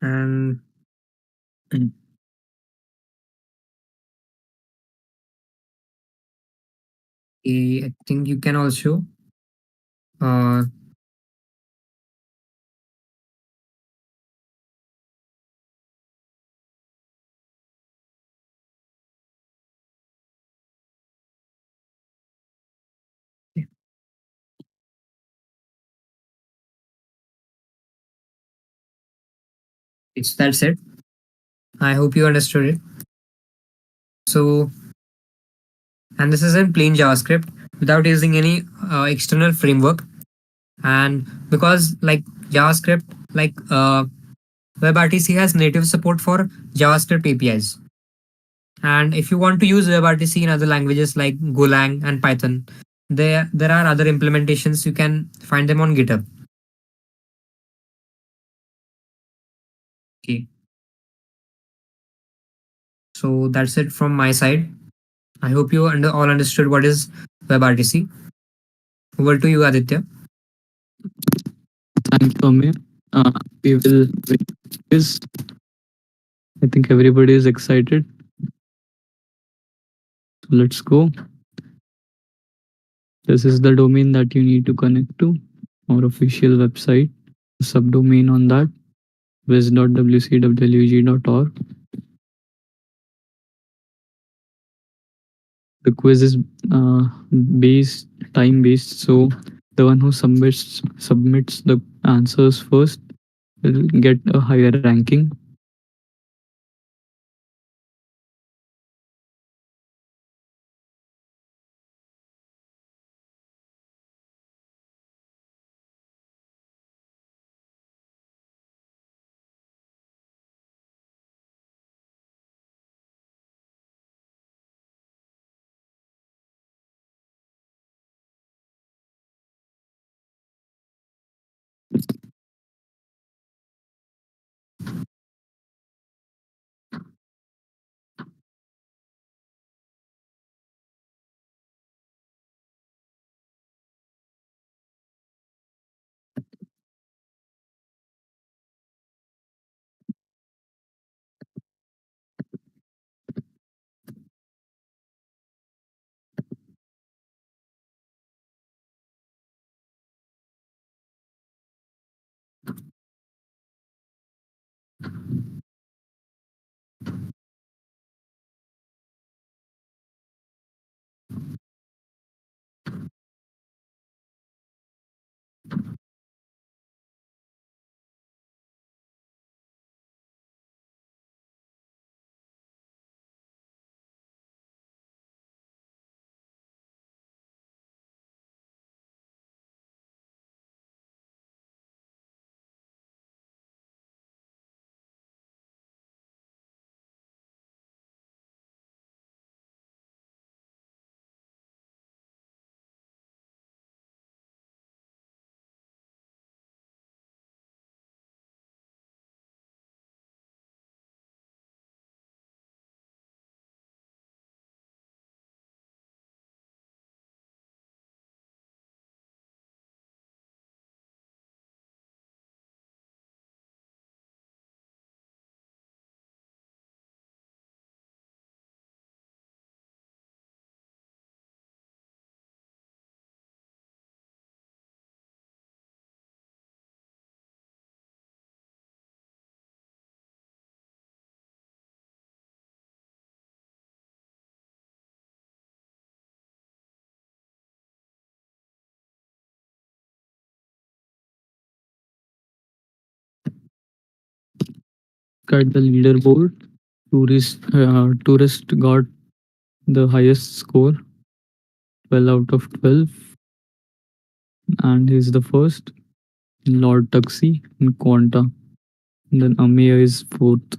And I think you can also uh, it's that's it. I hope you understood it. So, and this is in plain JavaScript without using any external framework. And because like JavaScript, like WebRTC has native support for JavaScript APIs. And if you want to use WebRTC in other languages like Golang and Python, there are other implementations. You can find them on GitHub. Okay. So that's it from my side. I hope you all understood what is WebRTC. Over to you, Aditya. Thank you, Amir. We will is I think everybody is excited. So let's go. This is the domain that you need to connect to our official website. Subdomain on that wiz.wcwg.org. The quiz is uh, based time based, so the one who submits the answers first will get a higher ranking. Look at the leaderboard. Tourist got the highest score, 12 out of 12, and he's the first. Lord Tuxi in Quanta. Then Amiya is fourth.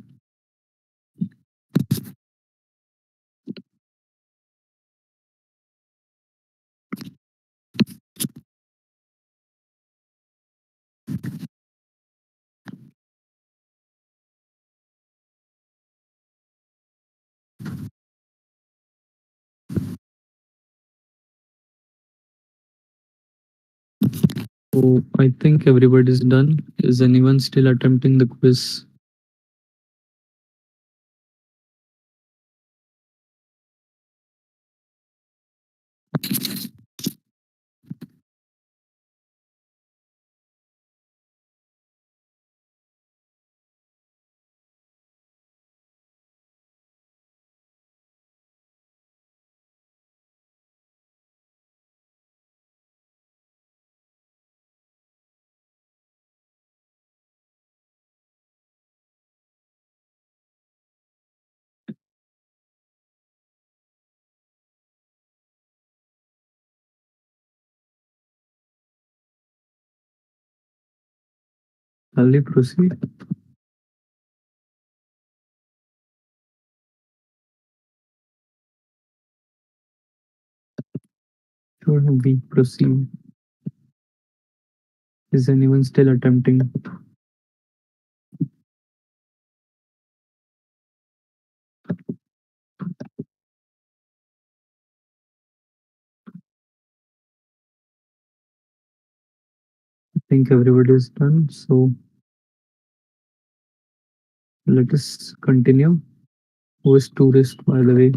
So I think everybody's done. Is anyone still attempting the quiz? Shall we proceed? Should we proceed? Is anyone still attempting? I think everybody's done. So let us continue. Who is tourist, by the way?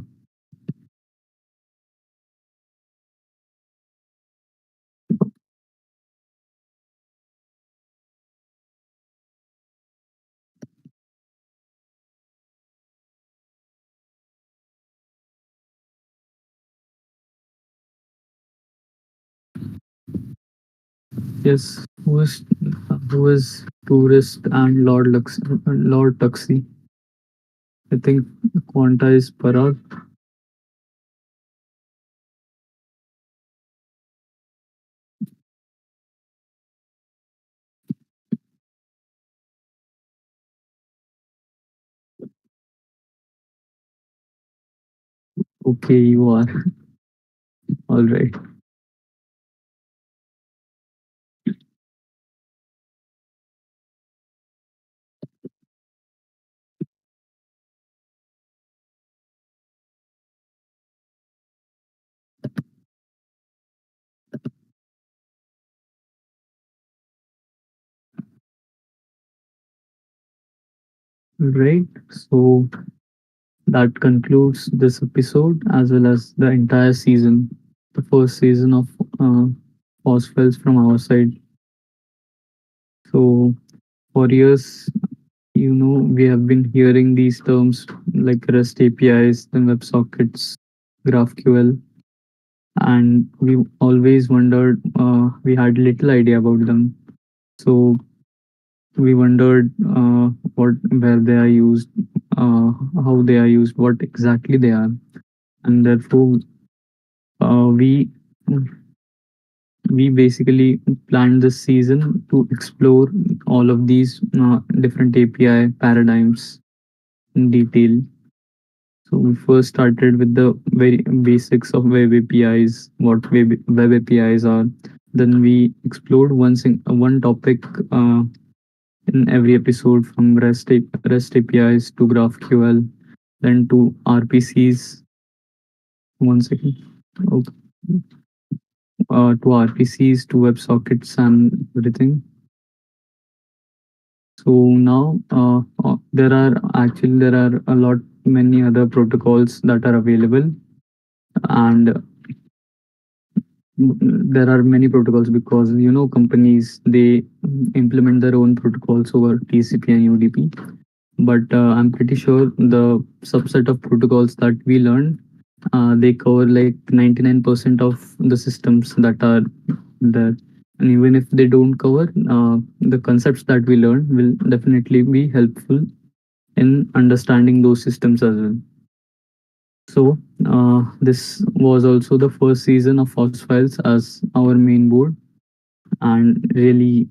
Yes, who is tourist and Lord Tuxi? I think Quanta is Parag. Okay, you are. All right. Right. So that concludes this episode as well as the entire season, the first season of FOSS Files from our side. So for years, we have been hearing these terms like REST APIs, then WebSockets, GraphQL, and we always wondered, we had little idea about them. So we wondered where they are used, how they are used, what exactly they are, and therefore we basically planned this season to explore all of these different API paradigms in detail. So we first started with the very basics of web APIs, what web APIs are. Then we explored one topic in every episode, from REST APIs to GraphQL, then to RPCs. One second. Okay. To RPCs, to WebSockets and everything. So now there are a lot many other protocols that are available, and there are many protocols because companies, they implement their own protocols over TCP and UDP. But I'm pretty sure the subset of protocols that we learned, they cover like 99% of the systems that are there. And even if they don't cover, the concepts that we learn will definitely be helpful in understanding those systems as well. So, this was also the first season of FOSS Files as our main board, and really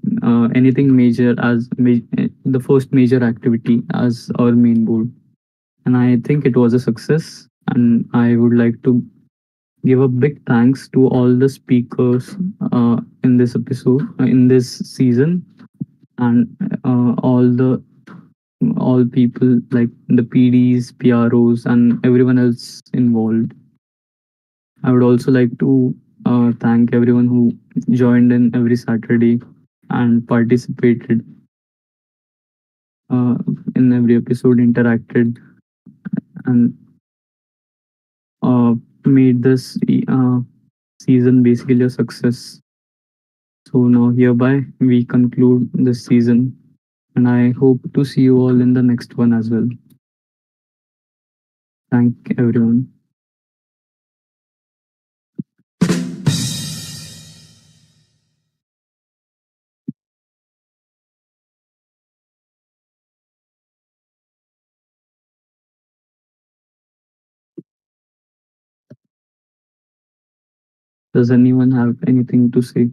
anything major the first major activity as our main board. And I think it was a success. And I would like to give a big thanks to all the speakers in this episode, in this season, and all people like the PDs, PROs, and everyone else involved. I would also like to thank everyone who joined in every Saturday and participated in every episode, interacted, and made this season basically a success. So now hereby we conclude this season, and I hope to see you all in the next one as well. Thank everyone. Does anyone have anything to say?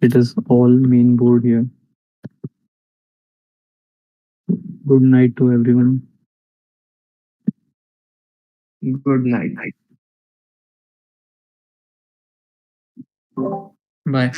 It is all main board here. Good night to everyone. Good night. Bye.